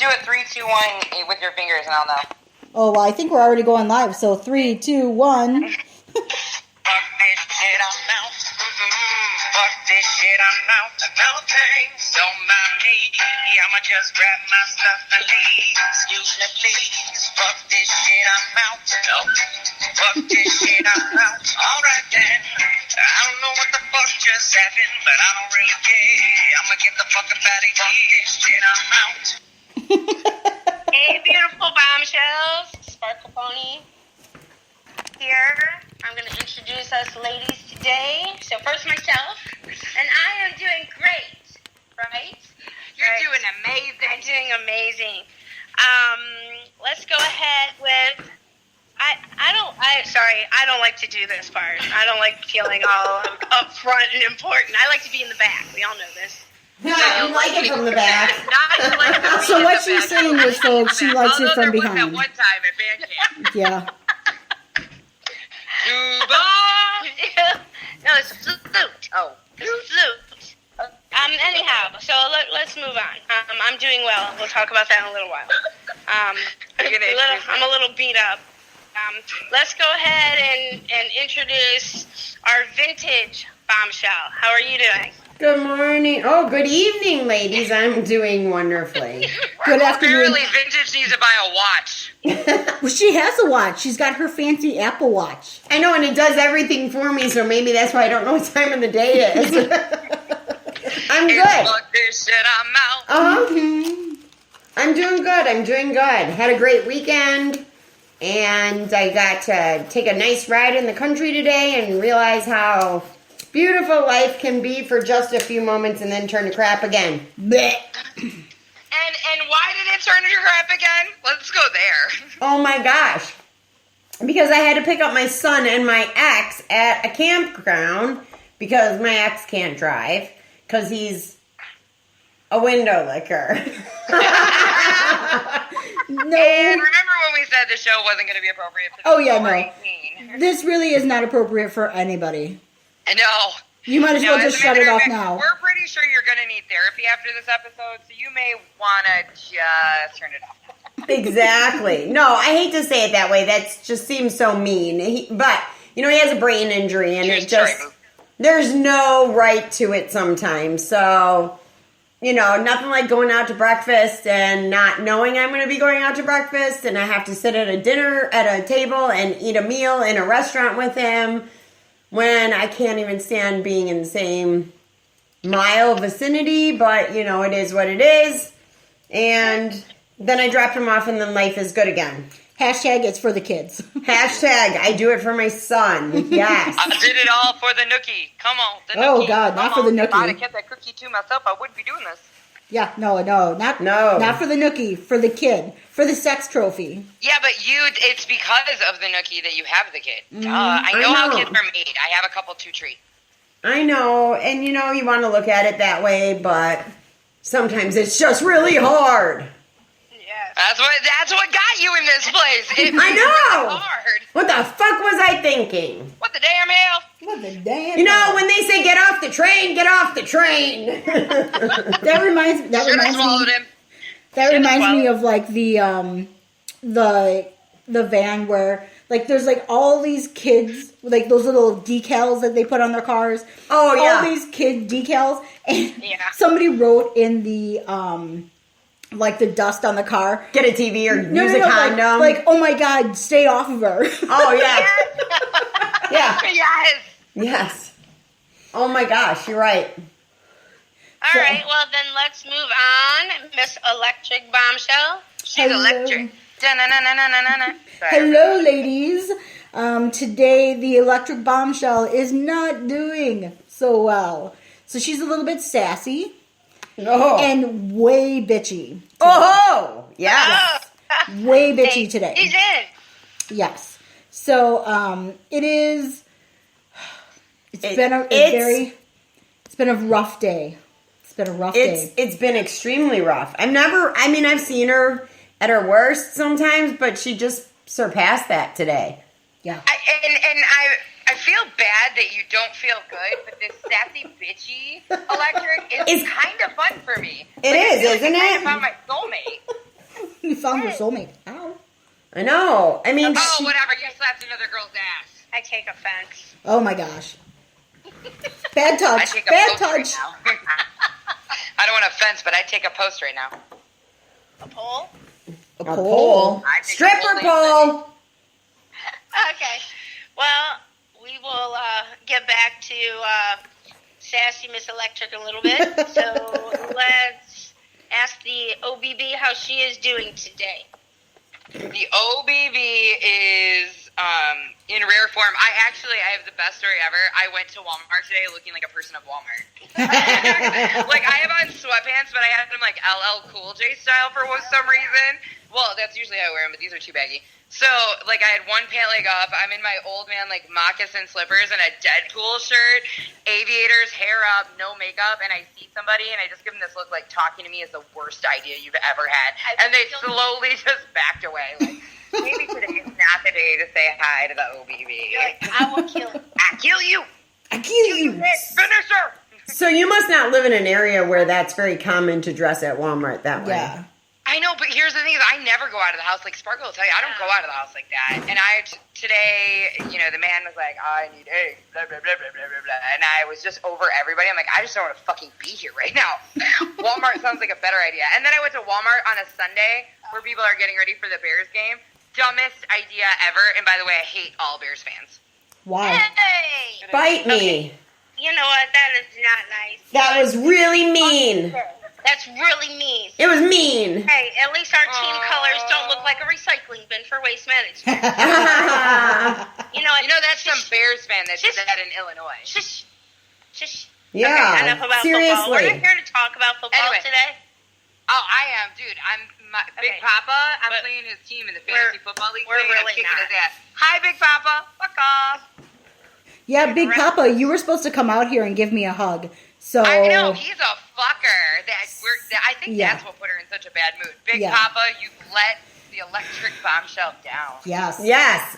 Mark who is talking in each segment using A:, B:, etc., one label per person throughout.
A: do it 3, 2, 1 with your fingers, and I'll know.
B: Oh, well, I think we're already going live. So 3, 2, 1.
A: Fuck this shit, I'm out. Fuck this shit, I'm out. No thanks, don't mind me. I'ma just grab my stuff and leave. Excuse me, please. Fuck this shit, I'm out. No. Fuck this shit, I'm out. Alright then. I don't know what the fuck just happened, but I don't really care. I'ma get the fuck up out of here. Fuck this shit, I'm out.
C: Hey, beautiful bombshells. Sparkle Pony here. I'm going to introduce us ladies today. So first myself, and I am doing great, right?
A: You're doing amazing.
C: I'm doing amazing. Let's go ahead with, I don't like to do this part. I don't like feeling all up front and important. I like to be in the back. We all know this.
D: No, you like it from the back.
B: So what she's saying is, folks, she likes it from behind.
A: That one time at band camp.
B: Yeah.
C: No, it's flute. Oh, it's flute. Anyhow, so let's move on. I'm doing well. We'll talk about that in a little while. I'm a little beat up. Let's go ahead and introduce our vintage bombshell. How are you doing?
D: Good morning. Oh, good evening, ladies. I'm doing wonderfully.
B: Good afternoon.
A: Apparently, vintage needs to buy a watch.
B: Well, she has a watch. She's got her fancy Apple Watch.
D: I know, and it does everything for me, so maybe that's why I don't know what time of the day is. I'm good.
A: Fuck this shit, I'm out.
D: I'm doing good. I'm doing good. Had a great weekend, and I got to take a nice ride in the country today and realize how beautiful life can be for just a few moments and then turn to crap again. Blech.
A: And why did it turn to crap again? Let's go there.
D: Oh my gosh. Because I had to pick up my son and my ex at a campground because my ex can't drive because he's a window licker.
B: No.
A: And remember when we said the show wasn't going to be appropriate for
B: Oh, yeah,
A: over
B: no.
A: 18?
B: This really is not appropriate for anybody.
A: I know.
B: You might as well just shut it off now.
A: We're pretty sure you're going to need therapy after this episode, so you may want to just turn it off.
D: Exactly. No, I hate to say it that way. That just seems so mean. But, he has a brain injury, and there's no right to it sometimes. So, nothing like going out to breakfast and not knowing I'm going to be going out to breakfast, and I have to sit at a table and eat a meal in a restaurant with him when I can't even stand being in the same mile vicinity, but, it is what it is. And then I dropped him off, and then life is good again.
B: Hashtag it's for the kids.
D: Hashtag I do it for my son. Yes.
A: I did it all for the nookie. Come on, the nookie.
B: Oh, God, not for the nookie.
A: If I'd have kept that cookie to myself, I wouldn't be doing this.
B: Yeah, no, not for the nookie, for the kid, for the sex trophy.
A: Yeah, but it's because of the nookie that you have the kid. I know how kids are made. I have a couple 2-3.
D: I know, and you want to look at it that way, but sometimes it's just really hard.
A: That's what got you in this place.
D: I know.
A: Really hard.
D: What the fuck was I thinking?
A: What the damn hell?
B: What the damn hell?
D: When they say get off the train, get off the train.
B: That reminds me of like the van where like there's like all these kids, like those little decals that they put on their cars.
D: Oh yeah.
B: All these kid decals, and somebody wrote in the like the dust on the car.
D: Get a TV or use a condom.
B: Like, oh my God, stay off of her.
D: Oh yeah. Yeah.
A: Yes.
D: Oh my gosh, you're right.
C: All right, well then let's move on. Miss Electric Bombshell. She's electric.
B: Hello, ladies. Today the Electric Bombshell is not doing so well. So she's a little bit sassy.
D: Oh.
B: And way bitchy. Today.
D: Oh, yes.
B: Way bitchy today.
C: He's in.
B: Yes. So, it is. It's been a rough day. It's been a rough day.
D: It's been extremely rough. I've seen her at her worst sometimes, but she just surpassed that today.
B: Yeah.
A: I feel bad that you don't feel good, but this sassy, bitchy Electric is kind of fun for me.
D: It is, isn't it?
A: I found my soulmate.
B: found her soulmate. Ow.
D: I know. I mean,
A: Oh, whatever. You slapped another girl's ass.
C: I take offense.
B: Oh my gosh. Bad
A: I
B: touch.
A: take a
B: Bad
A: post right
B: touch.
A: now. I don't want to offense, but I take a post right now.
C: A poll?
B: A
D: a
B: pole.
D: pole.
A: I think
D: Stripper
A: a
D: pole.
C: Okay. Well, we will get back to Sassy Miss Electric in a little bit. So let's ask the OBB how she is doing today.
A: The OBB is in rare form. I have the best story ever. I went to Walmart today looking like a person of Walmart. Like, I have on sweatpants, but I had them like LL Cool J style for some reason. Well, that's usually how I wear them, but these are too baggy. So, like, I had one pant leg up. I'm in my old man, like, moccasin slippers and a Deadpool shirt, aviators, hair up, no makeup, and I see somebody, and I just give them this look like talking to me is the worst idea you've ever had. And they slowly just backed away. Like, maybe today is not the day to say hi to the OBB.
C: Like, I will kill you.
A: I kill you!
B: I kill you.
A: Finish her!
D: So you must not live in an area where that's very common to dress at Walmart that way.
B: Yeah.
A: I know, but here's the thing: is I never go out of the house. Like Sparkle will tell you, I don't go out of the house like that. And today, you know, the man was like, "I need eggs," blah blah blah blah blah blah blah, and I was just over everybody. I'm like, I just don't want to fucking be here right now. Walmart sounds like a better idea. And then I went to Walmart on a Sunday where people are getting ready for the Bears game. Dumbest idea ever. And by the way, I hate all Bears fans.
B: Why?
C: Hey!
D: Bite me.
C: You know what? That is not nice.
D: That was really mean.
C: That's really mean.
D: It was mean.
C: Hey, at least our team colors don't look like a recycling bin for waste management. You know what?
A: You know, that's some Bears fan that did that in Illinois.
C: Shush. Shush.
D: Yeah,
C: Okay, enough about football. We're
D: seriously.
C: not here to talk about football
A: Anyway.
C: today.
A: Oh, I am, dude. I'm Big
C: Okay.
A: Papa. I'm
C: But
A: playing his team in the fantasy football league.
C: we're
A: today, and I'm
C: really
A: kicking
C: not.
A: his ass. Hi, Big Papa. Fuck off.
B: Yeah, Big Papa, you were supposed to come out here and give me a hug. So
A: I know he's a fucker. I think
B: Yeah.
A: that's what put her in such a bad mood. Big
B: Yeah.
A: Papa, you let the electric bombshell down.
B: Yes.
D: Yes.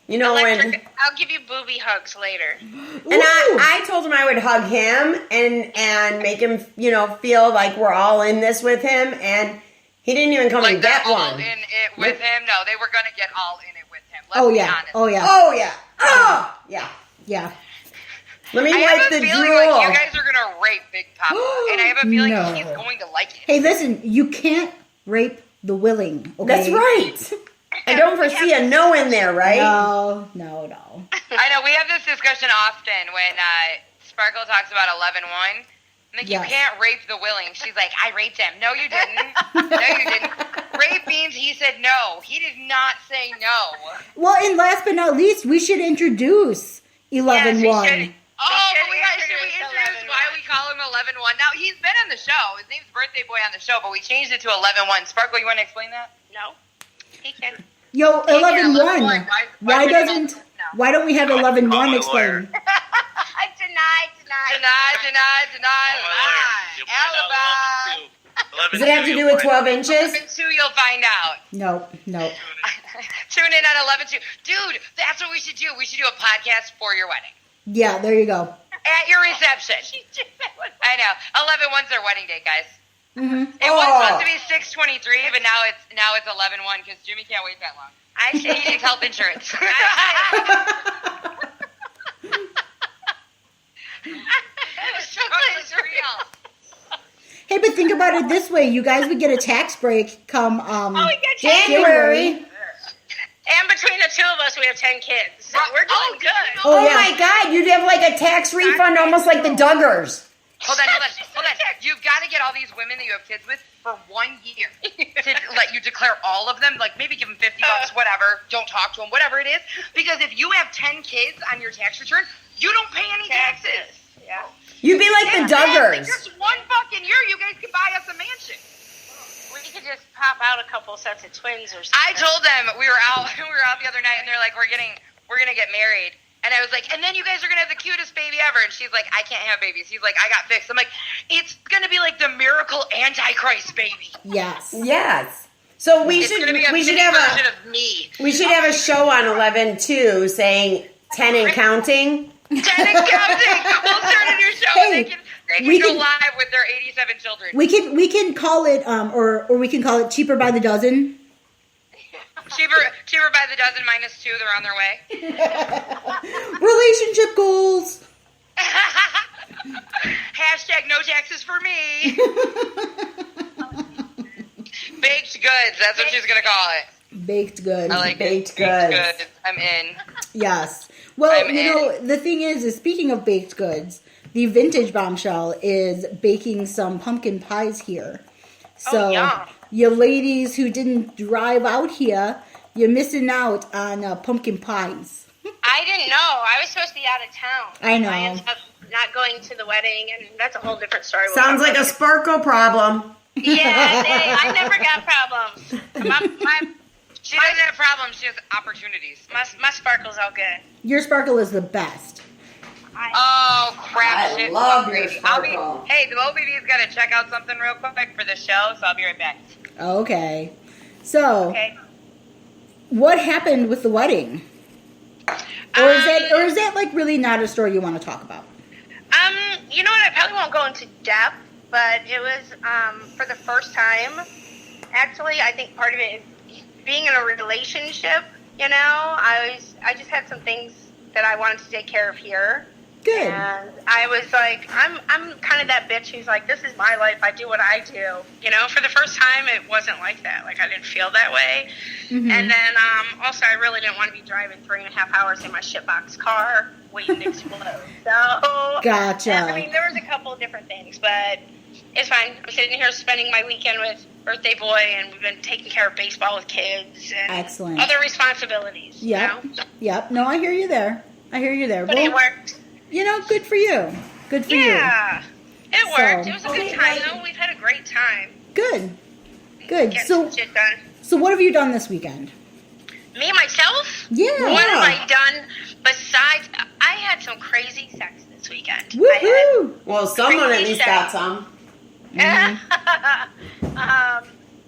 D: You know
C: Electric, I'll give you booby hugs later.
D: and I told him I would hug him and make him, you know, feel like we're all in this with him, and he didn't even come
A: Like
D: and
A: they're
D: get
A: all
D: one.
A: in it with him. No, they were gonna get all in it with him. Let's
B: Oh
A: be
B: yeah.
A: honest.
B: Oh yeah.
D: Oh yeah. Oh yeah.
B: Yeah.
D: Let me
A: I
D: wipe
A: have
D: the
A: a feeling
D: drool.
A: like you guys are gonna rape Big Papa, and I have a feeling
B: No.
A: he's going to like it.
B: Hey, listen, you can't rape the willing. Okay?
D: That's right. I don't foresee a no in there, right?
B: No.
A: I know, we have this discussion often when Sparkle talks about 11-1. I'm like,
B: Yes.
A: you can't rape the willing. She's like, I raped him. No, you didn't. No, you didn't. Rape means he said no. He did not say no.
B: Well, and last but not least, we should introduce 11-1.
A: Oh, but we introduce why we call him 11-1. Now, he's been on the show. His name's Birthday Boy on the show, but we changed it to 11-1. Sparkle, you want to explain that?
C: No, he can.
B: Yo, 11-1.
A: 11-1.
B: Why
A: we
B: doesn't?
A: no.
B: Why don't we have 11-1 explain?
C: Deny.
A: Lie. Alibi.
D: Does it have to do with 12 inches?
A: 11-2, you'll find out.
B: No.
A: Tune in at 11-2. Dude, that's what we should do. We should do a podcast for your wedding.
B: Yeah, there you go.
A: At your reception. I know. 11-1's their wedding date, guys.
B: Mm-hmm.
A: It was supposed to be 6/23, but now it's 11-1 because Jimmy can't wait that long.
C: I
A: He
C: say
A: needs health insurance. It's real.
B: Hey, but think about it this way: you guys would get a tax break come
C: we get
B: January.
C: And between the two of us, we have 10 kids. So we're doing good.
B: Oh,
D: Oh
B: yeah.
D: my God, you'd have like a tax refund almost like the Duggars.
A: Hold on. You've got to get all these women that you have kids with for 1 year to let you declare all of them. Like maybe give them $50, whatever. Don't talk to them, whatever it is. Because if you have 10 kids on your tax return, you don't pay any taxes.
C: Yeah.
D: You'd be like the Duggars.
A: Just 1 fucking year, you guys can buy us a mansion.
C: We could just pop out a couple sets of twins or something.
A: I told them we were out the other night, and they're like, we're gonna get married. And I was like, and then you guys are gonna have the cutest baby ever. And she's like, I can't have babies. He's like, I got fixed. I'm like, it's gonna be like the miracle Antichrist baby.
B: Yes.
D: Yes. So we
A: It's
D: should
A: gonna be a
D: we should
A: mini
D: have
A: version
D: a
A: of me.
D: we should have a show on 11-2 saying 10 and counting.
A: 10 and counting. We'll start a new show.
B: Hey,
A: They can
B: we
A: go
B: can-
A: live with their 87 children.
B: We can call it or we can call it cheaper by the dozen.
A: Cheaper by the dozen minus 2. They're on their way.
B: Relationship goals.
A: Hashtag no taxes for me. Baked goods. That's what she's gonna call it.
B: Baked goods.
A: I like
D: baked
A: goods.
D: goods.
A: I'm in.
B: Yes. Well,
A: I'm
B: you know, the thing is speaking of baked goods, the Vintage Bombshell is baking some pumpkin pies here. So,
C: yum.
B: you ladies who didn't drive out here, you're missing out on pumpkin pies.
C: I didn't know. I was supposed to be out of town.
B: I know.
C: I ended up not going to the wedding, and that's a whole different story. We'll
D: Sounds
C: talk
D: like a
C: about
D: Sparkle problem.
C: it. Yeah, I never got problems.
A: She doesn't have problems. She has opportunities.
C: My sparkle's all good.
B: Your sparkle is the best.
A: Oh crap!
D: I
A: shit,
D: love
A: fuck,
D: your
A: baby.
D: sparkle.
A: Hey, the old baby's got to check out something real quick for the show, so I'll be right back.
B: Okay. So,
C: Okay.
B: what happened with the wedding? Or is that like really not a story you want to talk about?
C: You know what? I probably won't go into depth, but it was for the first time. Actually, I think part of it is being in a relationship. You know, I just had some things that I wanted to take care of here.
B: Good.
C: And I was like, I'm kind of that bitch who's like, this is my life. I do what I do. You know, for the first time, it wasn't like that. Like, I didn't feel that way.
B: Mhm.
C: And then also, I really didn't want to be driving 3.5 hours in my shitbox car waiting to explode. So,
B: Gotcha.
C: I mean, there was a couple of different things, but it's fine. I'm sitting here spending my weekend with birthday boy, and we've been taking care of baseball with kids and
B: Excellent.
C: other responsibilities.
B: Yep.
C: You know?
B: Yep. No, I hear you there.
C: But it worked.
B: You know, good for you. Good for you.
C: Yeah, it worked.
B: So-
C: It was a good time, though. We've had a great time.
B: Good. Good.
C: Getting
B: So,
C: some shit done.
B: so what have you done this weekend?
C: Me, myself?
B: Yeah.
C: What have I done besides... I had some crazy sex this weekend.
B: Woohoo!
D: Well, someone at
C: Crazy
D: least
C: sex.
D: got some.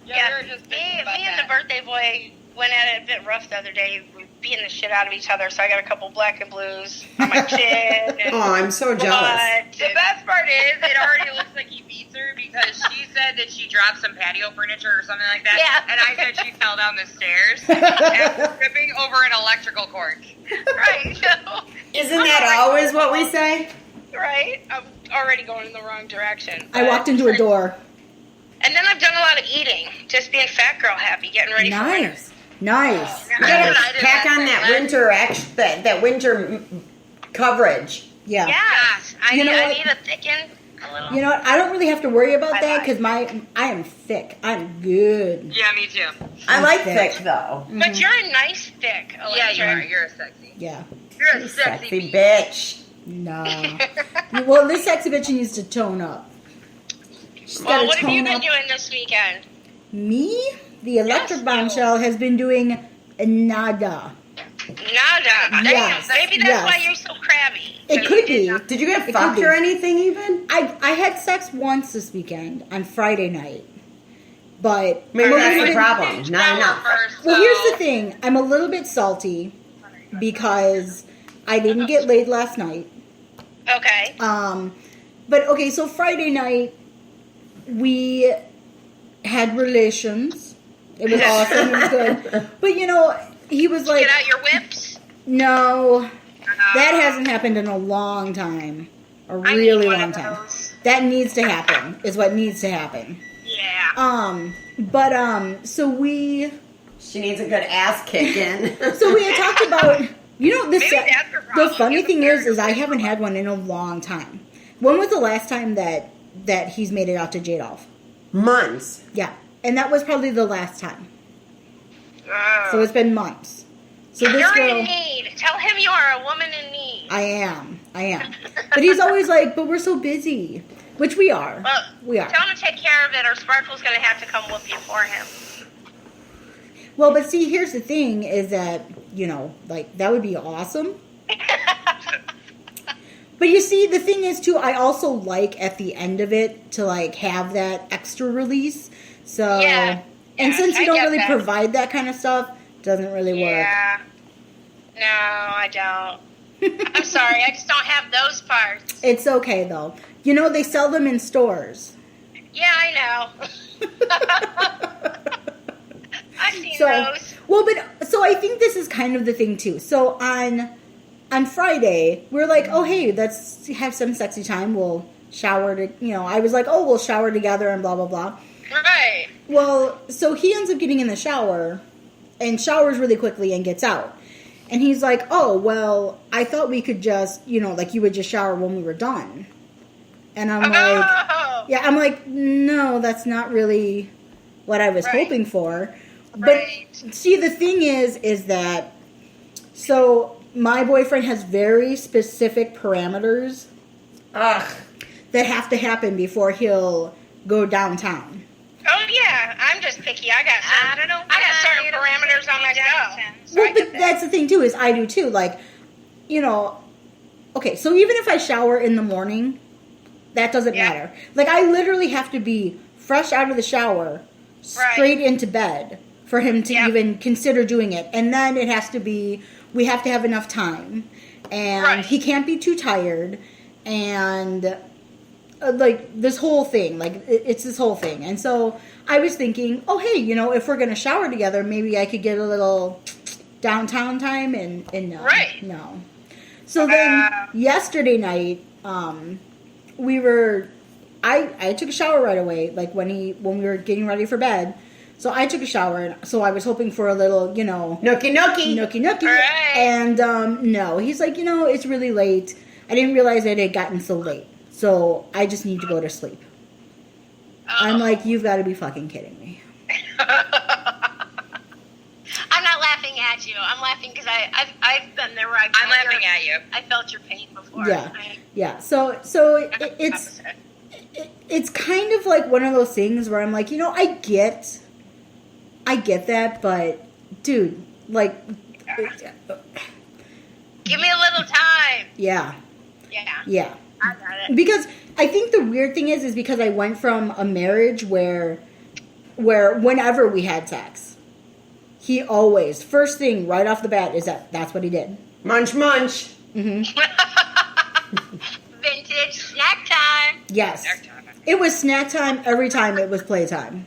C: Yeah,
A: we were just
C: me
A: thinking about
C: and the
A: that.
C: birthday boy went at it a bit rough the other day. We were beating the shit out of each other, so I got a couple black and blues on my chin. And
D: Oh, I'm so jealous.
A: The best part is, it already looks like he beats her because she said that she dropped some patio furniture or something like that.
C: Yeah.
A: And I said she fell down the stairs after tripping over an electrical cord.
C: Right.
D: Isn't that always what we say?
C: Right. I'm already going in the wrong direction.
B: I walked into a door.
C: And then I've done a lot of eating, just being fat girl happy, getting ready for winter.
B: Nice. Nice.
D: You gotta
A: I did
D: pack
A: last
D: on
A: night.
D: that winter that winter coverage.
B: Yeah.
C: Yes, I
B: You know what?
C: need to thicken a little.
B: You know what? I don't really have to worry about
C: I
B: that
C: like.
B: because I am thick. I'm good.
A: Yeah, me too.
D: I like
B: thick.
D: thick though.
C: But you're a nice thick.
A: Yeah, you are.
C: Electra.
A: You're a sexy.
B: Yeah.
A: You're a
D: Sexy
A: beast.
D: bitch.
B: No. Well, this sexy bitch needs to tone up. She's got
C: Well,
B: to
C: what have you
B: tone
C: been
B: up.
C: doing this weekend?
B: Me, the electric
C: Yes,
B: bombshell, has been doing nada.
C: Nada. Damn,
B: Yes,
C: maybe that's
B: yes.
C: why you're so crabby.
B: It
C: So
B: could
C: you did
B: be.
C: not-
D: Did you get
B: It
D: fucked
B: could be.
D: or anything even?
B: I had sex once this weekend on Friday night, but
D: Maybe
B: well,
D: that's
B: here's
D: the
B: the-
D: problem. Not enough.
B: Well, here's the thing. I'm a little bit salty because I didn't get laid last night.
C: Okay.
B: But okay, so Friday night we had relations. It was awesome. It was good. But you know, he was like,
C: Get out your whips.
B: "No, that hasn't happened in a long time, a
C: I need
B: really
C: one
B: long
C: of
B: time.
C: those.
B: That needs to happen. Is what needs to happen."
C: Yeah.
B: So we
D: She needs a good ass kick in.
B: So we had talked about, you know,
C: Maybe that's her
B: the
C: problem.
B: funny
C: Give
B: thing
C: her
B: is I haven't had one in a long time. When was the last time that he's made it out to Jadolf?
D: Months.
B: Yeah, and that was probably the last time.
C: Oh.
B: So it's been months. So this
C: You're
B: girl,
C: in need. Tell him you are a woman in need.
B: I am. But he's always like, but we're so busy, which we are.
C: Well,
B: We are.
C: Tell him to take care of it, or Sparkle's going to have to come whoop you for him.
B: Well, but see, here's the thing: is that you know, like that would be awesome. But you see, the thing is too, I also like at the end of it to like have that extra release. So,
C: Yeah.
B: and
C: Yes,
B: since you
C: I
B: don't
C: get
B: really
C: that.
B: provide that kind of stuff, it doesn't really work.
C: Yeah. No, I don't. I'm sorry, I just don't have those parts.
B: It's okay though. You know, they sell them in stores.
C: Yeah, I know. I've seen
B: So,
C: those.
B: Well, but so I think this is kind of the thing too. So on Friday, we're like, oh hey, let's have some sexy time. We'll shower I was like, oh, we'll shower together and blah blah blah.
C: Right.
B: Well, so he ends up getting in the shower and showers really quickly and gets out. And he's like, oh, well, I thought we could just, like you would just shower when we were done. And I'm I'm like, no, that's not really what I was hoping for. But see, the thing is that, so my boyfriend has very specific parameters that have to happen before he'll go downtown.
C: Oh yeah, I'm just picky. I got certain parameters on myself.
B: Well, but that's the thing too, is I do too. Like, okay, so even if I shower in the morning, that doesn't matter. Like, I literally have to be fresh out of the shower, straight into bed for him to even consider doing it. And then it has to be, we have to have enough time. And he can't be too tired. And like this whole thing, like it's this whole thing. And so I was thinking, oh hey, if we're gonna shower together, maybe I could get a little downtown time, and no, no. So then yesterday night, I took a shower right away, like when we were getting ready for bed. So I took a shower, and so I was hoping for a little, nookie.
C: Right.
B: And no, he's like, it's really late. I didn't realize it had gotten so late. So I just need to go to sleep. I'm like, you've got to be fucking kidding me.
C: I'm not laughing at you. I'm laughing because I've been there where I'm laughing at you. I felt your pain before.
B: Yeah. So it's kind of like one of those things where I'm like, I get that, but dude, like,
C: give me a little time.
B: Yeah.
C: I got it.
B: Because I think the weird thing is because I went from a marriage where whenever we had sex, he always, first thing right off the bat is that's what he did.
D: Munch.
B: Mm-hmm.
C: Vintage snack time.
B: Yes.
C: Snack time.
B: It was snack time every time it was playtime.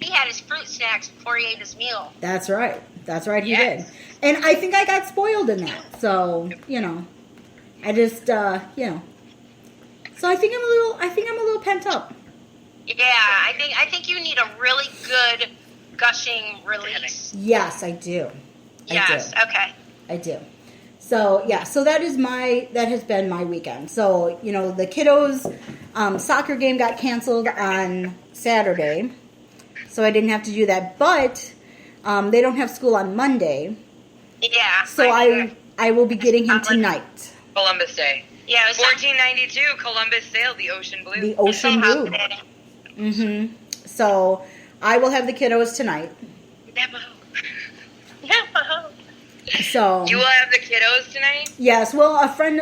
C: He had his fruit snacks before he ate his meal.
B: That's right. He did. And I think I got spoiled in that. So, I just, So I think I'm a little pent up.
C: Yeah, I think you need a really good gushing release.
B: Yes, I do.
C: Okay.
B: I do. So so that has been my weekend. So, the kiddos' soccer game got canceled on Saturday. So I didn't have to do that. But they don't have school on Monday.
C: Yeah.
B: So I will be getting him tonight.
A: Columbus Day.
C: Yeah, it was
A: 1492, Columbus sailed the ocean blue.
B: The ocean blue. Mm-hmm. So I will have the kiddos tonight.
C: Navajo.
B: So
A: You will have the kiddos tonight?
B: yes. Well, a friend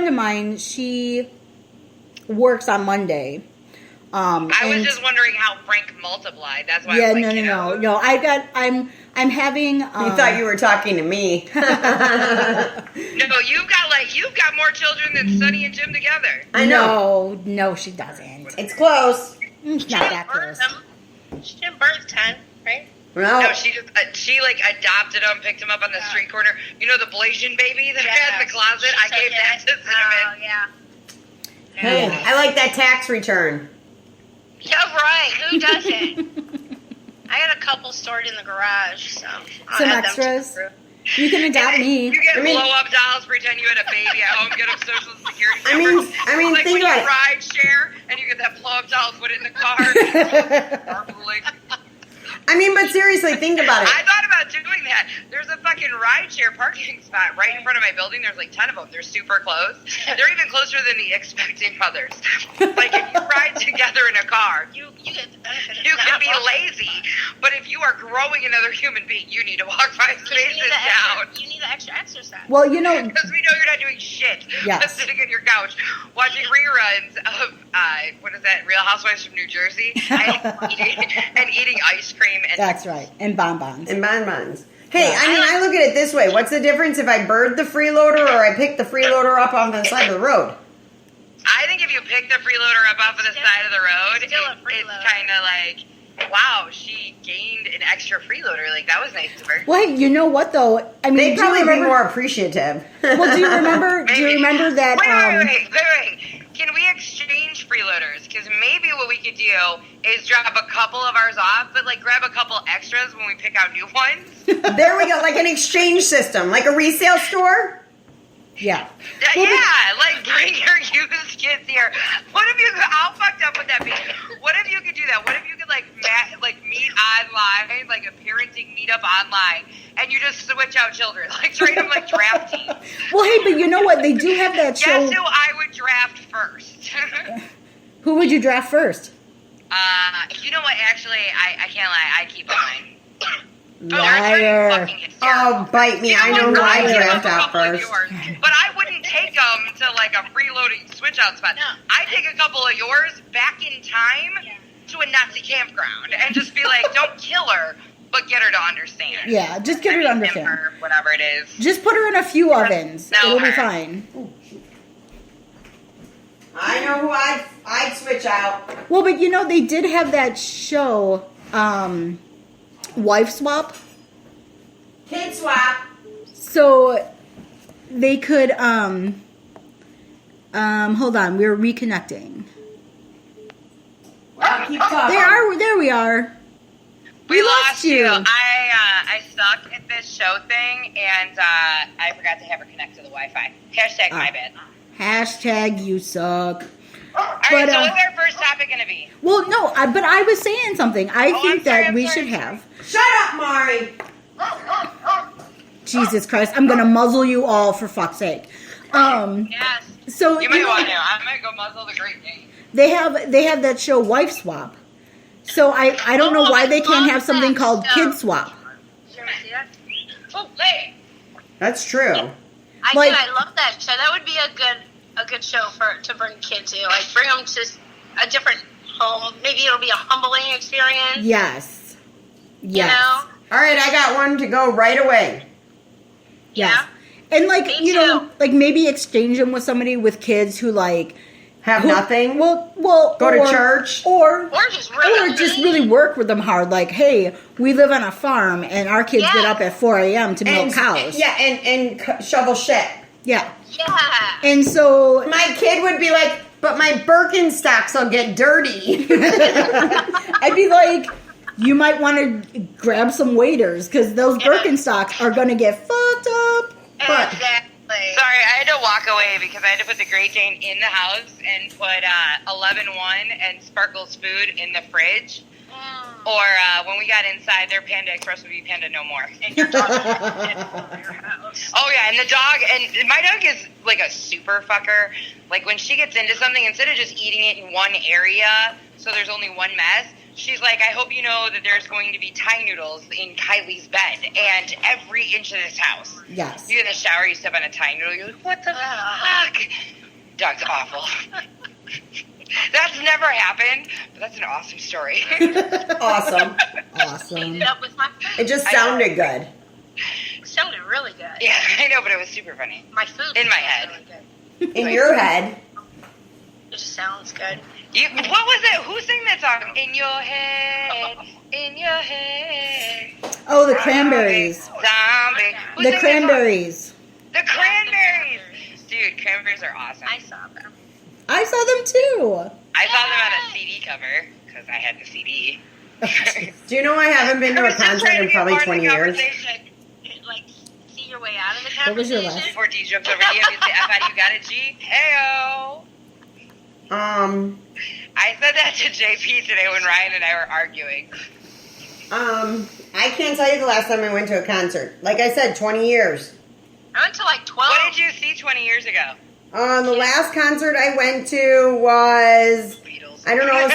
B: of mine, she works on Monday.
A: I was just wondering how Frank multiplied. That's why
B: Yeah,
A: I was like,
B: no. I'm having.
D: You thought you were talking to me.
A: No, you've got more children than Sonny and Jim together.
D: I know.
B: No, she doesn't.
D: It's close.
B: It's not that close.
C: She didn't birth 10, right?
D: No.
A: She adopted him, picked him up on the street corner. You know the Blasian baby that had in the closet? I gave that to Cinnamon.
C: Oh, yeah.
D: Hey,
B: Yeah.
D: I like that tax return.
C: Yeah, right. Who doesn't? I got a couple stored in the garage, so I'll
B: Some
C: add them
B: extras.
C: to the
B: You can adopt me.
A: You get
D: I mean-
A: blow-up dolls, pretend you had a baby at home, get them Social Security
D: I mean,
A: numbers. Like
D: think
A: when
D: about
A: you
D: it.
A: ride share and you get that blow-up doll, put it in the car.
D: I mean, but seriously, think about it.
A: I thought about doing that. There's a fucking rideshare parking spot right in front of my building. There's like 10 of them. They're super close. They're even closer than the expecting mothers. Like if you ride together in a car,
C: you get the benefit of
A: you can be
C: that.
A: lazy. But if you are growing another human being, you need to walk 5
C: You
A: spaces
C: need the
A: down.
C: extra, you need the extra exercise.
B: Well,
A: Because we know you're not doing shit.
B: Yes.
A: Just sitting on your couch watching reruns of what is that? Real Housewives from New Jersey and eating ice cream. And
B: That's right. And bonbons.
D: And bonbons. Hey, I mean, I look at it this way. What's the difference if I bird the freeloader or I pick the freeloader up off the side of the road?
A: I think if you pick the freeloader up off of the side of the road,
C: Still a
A: it's
C: freeloader.
A: kind of like, wow, she gained an extra freeloader. Like, that was nice of her.
B: Well, hey, you know what though? I mean,
D: They'd
B: do you
D: probably be
B: remember?
D: more appreciative.
B: Well, do you remember? Do you remember that?
A: Wait. Can we exchange freeloaders? Because maybe what we could do is drop a couple of ours off, but like grab a couple extras when we pick out new ones.
D: There we go, like an exchange system, like a resale store.
B: Yeah.
A: Like bring your used kids here. What if you? How fucked up would that be? What if you could do that? What if you could like meet online, like a parenting meetup online, and you just switch out children, like trade them like draft teams?
B: Well, hey, but you know what? They do have that show.
A: Guess who I would draft first?
B: Who would you draft first?
A: You know what? Actually, I can't lie. I keep mine.
B: Liar.
D: Oh, bite me. I know who I draft out first.
A: But I wouldn't take them to like a freeloading switch out spot. I take a couple of yours back in time to a Nazi campground and just be like, don't kill her, but get her to understand.
B: Yeah, just get her to understand.
A: Her, whatever it is.
B: Just put her in a few ovens.
A: No,
B: It'll be fine.
D: I know who I'd switch out.
B: Well, but you know, they did have that show, Wife Swap.
D: Kid swap.
B: So they could, hold on, we're reconnecting.
D: Well, keep talking.
B: There we are.
A: We lost you. I suck at this show thing, and I forgot to have her connect to the Wi-Fi. Hashtag my bad.
B: Hashtag you suck.
A: All right, so what's our first topic going to be?
B: Well, no, but I was saying something. I think that we should have.
D: Shut up, Mari.
B: Jesus Christ, I'm gonna muzzle you all for fuck's sake.
A: Yes.
B: So
A: You might want to. I'm going to go muzzle the Great Dane.
B: they have that show Wife Swap. So I don't know why they can't have something called Kid Swap.
A: You want to see that? Oh, hey.
D: That's true.
C: I
B: Like-
C: do. I love that show. That would be a good show to bring kids to. Like bring them to a different home. Maybe it'll be a humbling experience.
B: Yes.
C: You know.
D: All right, I got one to go right away.
B: Yes. And like,
C: Me
B: you know,
C: too.
B: like maybe exchange them with somebody with kids who like
D: Have nothing.
B: Well,
D: Go to church.
B: or
C: just
B: really work with them hard. Like, hey, we live on a farm and our kids get up at 4 a.m. to milk cows.
D: Yeah, and shovel shit.
B: Yeah.
C: Yeah.
B: And so
D: My kid would be like, but my Birkenstocks will get dirty.
B: I'd be like, you might want to grab some waders because those Birkenstocks are going to get fucked up.
D: But
C: Exactly.
A: Sorry, I had to walk away because I had to put the Great Dane in the house and put 11-1 and Sparkle's food in the fridge. Or when we got inside, their Panda Express would be Panda no more.
C: And your dog would get your house.
A: Oh yeah, and the dog, and my dog is like a super fucker. Like when she gets into something, instead of just eating it in one area, so there's only one mess, she's like, I hope you know that there's going to be Thai noodles in Kylie's bed and every inch of this house.
B: Yes.
A: You in the shower, you step on a Thai noodle, you're like, what the fuck? Dog's awful. That's never happened, but that's an awesome story.
D: awesome.
B: Awesome.
C: Ended up with my food.
D: It just sounded good.
C: It sounded really good.
A: Yeah, I know, but it was super funny.
C: My food
A: In my
C: sounded
A: head.
C: really good.
D: In your head.
C: It just sounds good.
A: What was it? Who sang that song? In your head, in your head.
B: Oh, the Cranberries.
A: Zombie. Who
B: The
A: sang that song?
B: Cranberries.
A: The Cranberries. Dude, Cranberries are awesome.
C: I saw them.
B: I saw them too.
A: I saw them on a CD cover because I had the CD.
D: Do you know I haven't been to
A: I
D: a
A: was just
D: concert
A: trying to
D: in
A: be
D: probably
A: part of
D: 20
A: the
D: years?
A: conversation.
C: Like, see your way out of the
B: What was your
C: conversation.
B: last?
A: Before D jumps over D, you say, F out, you got it, G? Heyo. I said that to JP today when Ryan and I were arguing.
D: I can't tell you the last time I went to a concert. Like I said, 20 years.
C: I went to like 12.
A: What did you see 20 years ago?
D: The last concert I went to was,
A: Beatles.
D: I don't know,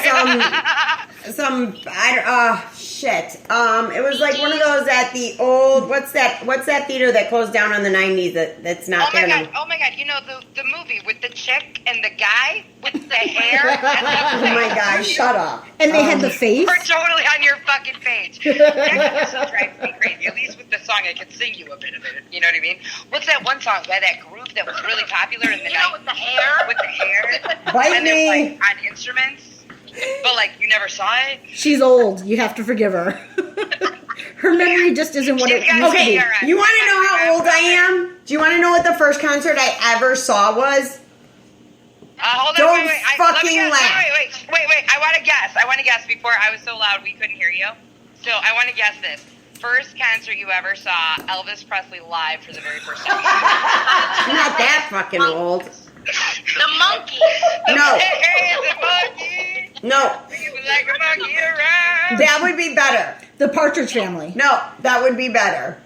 D: shit. It was like one of those at the old, what's that theater that closed down in the 90s that's not there now?
A: Oh my god, you know the movie with the chick and the guy with the hair?
D: Oh my god, shut up.
B: And they had the face.
A: We're totally on your fucking page. That still drives me crazy. At least with the song, I could sing you a bit of it. You know what I mean? What's that one song by that group that was really popular in the
C: You know, with the hair?
A: With the hair.
D: Bite
A: and they're
D: me.
A: like on instruments. But like you never saw it.
B: She's old. You have to forgive her. Her memory just isn't what it used to be.
D: Okay, you want to know how old I am? Do you want to know what the first concert I ever saw was?
A: Hold on,
D: Don't
A: wait.
D: fucking laugh.
A: Wait. I want to guess. Before I was so loud we couldn't hear you. So I want to guess this. First concert you ever saw Elvis Presley live for the very first time.
D: I'm not that fucking old.
C: The monkey.
D: No.
A: Hey, the monkey.
D: No.
A: He was like a monkey around.
D: That would be better.
B: The Partridge Family.
D: No, that would be better.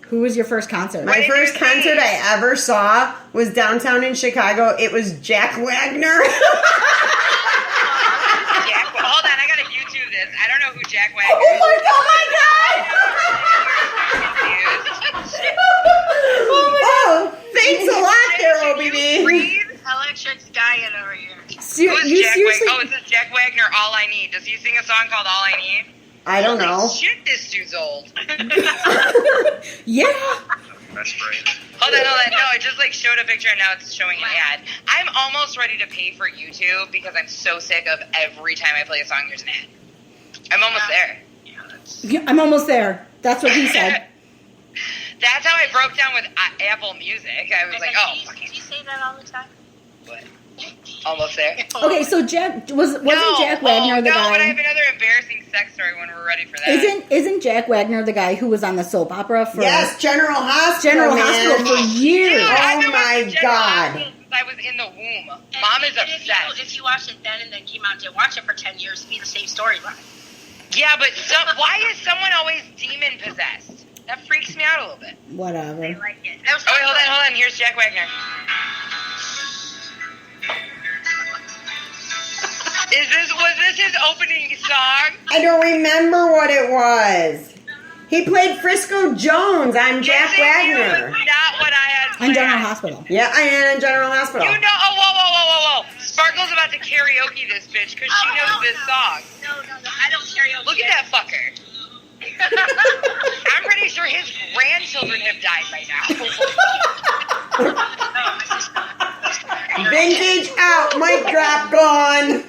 B: Who was your first concert?
D: My first concert I ever saw was downtown in Chicago. It was Jack Wagner.
A: Hold on, I gotta YouTube this. I don't know who Jack Wagner is.
D: Oh my god! Oh, thanks a lot there, OBD.
C: Electric's dying over here.
A: Who's
B: You
A: Jack
B: seriously?
A: Wagner? Oh, is this Jack Wagner, All I Need? Does he sing a song called All I Need?
D: I don't know.
A: Shit, this dude's old.
B: Yeah.
A: That's right. Hold on. No, it just like showed a picture and now it's showing an ad. I'm almost ready to pay for YouTube because I'm so sick of every time I play a song, there's an ad. I'm almost there.
B: Yeah, I'm almost there. That's what he said.
A: That's how I broke down with Apple Music. I was like, oh,
C: Do you say that all the time?
A: what? Almost there.
B: Okay, so wasn't Jack Wagner the
A: No, but I
B: guy?
A: have another embarrassing sex story when we're ready for that.
B: Isn't Jack Wagner the guy who was on the soap opera for
D: Yes, General Hospital. man.
B: Hospital for years?
A: Dude, I've
D: Oh
A: been
D: my
A: watching General
D: God.
A: Hospital since I was in the womb.
C: And
A: Mom is
C: even
A: obsessed.
C: If you watched it then and then came out to watch it for 10 years, it'd be the same storyline.
A: Yeah, but why is someone always demon possessed? That freaks me out a little bit.
B: Whatever.
C: I like it. That was
A: Oh wait, hold on. Here's Jack Wagner. Was this his opening song?
D: I don't remember what it was. He played Frisco Jones on Jack Wagner.
A: Was not what I had
B: On
A: planned.
B: General Hospital.
D: Yeah, I am in General Hospital.
A: You know, whoa. Sparkle's about to karaoke this bitch because she knows this song.
C: No, I don't karaoke.
A: Look at that fucker. I'm pretty sure his grandchildren have died by now.
D: Vintage out, mic drop gone.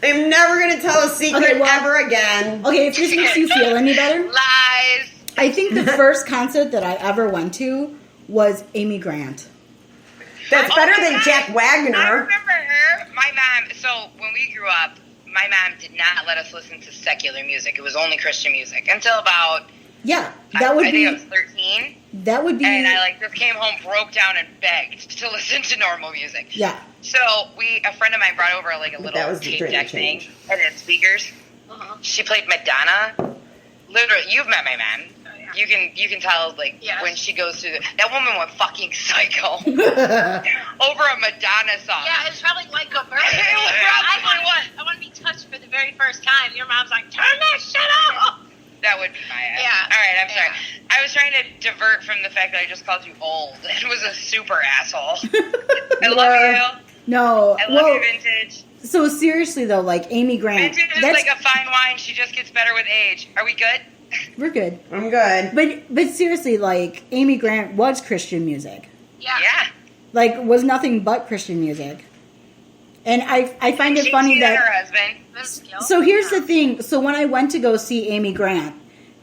D: I'm never going to tell a secret ever again.
B: Okay, if this makes you feel any better,
A: Lies.
B: I think the first concert that I ever went to was Amy Grant.
D: That's
A: Oh
D: better
A: my
D: than
A: God.
D: Jack
A: I
D: Wagner.
A: remember her. My mom, so when we grew up, my mom did not let us listen to secular music. It was only Christian music until about,
B: Yeah,
A: I think I was 13.
B: that would be
A: And I just came home, broke down, and begged to listen to normal music.
B: yeah.
A: So a friend of mine brought over like a
D: That
A: little
D: was the
A: tape
D: dream
A: deck
D: change.
A: thing and then speakers.
C: Uh-huh.
A: She played Madonna. Literally, you've met my mom.
C: Oh, yeah.
A: You can tell
C: Yes.
A: when she goes through that woman went fucking psycho over a Madonna song.
C: Yeah, it's probably like a bird.
A: It was probably
C: I want to be touched for the very first time. Your mom's like, turn that shit off.
A: That would be my ass.
C: Yeah.
A: All right, I'm sorry.
C: Yeah.
A: I was trying to divert from the fact that I just called you old and was a super asshole. I love you.
B: No,
A: I love you, Vintage.
B: So seriously though, like Amy Grant,
A: Vintage is like a fine wine. She just gets better with age. Are we good?
B: we're good.
D: I'm good.
B: But seriously, like Amy Grant was Christian music.
C: Yeah.
A: Yeah.
B: Like was nothing but Christian music. And I find it
A: She
B: funny
A: cheated on her
B: that
A: husband.
B: so here's the thing. So when I went to go see Amy Grant,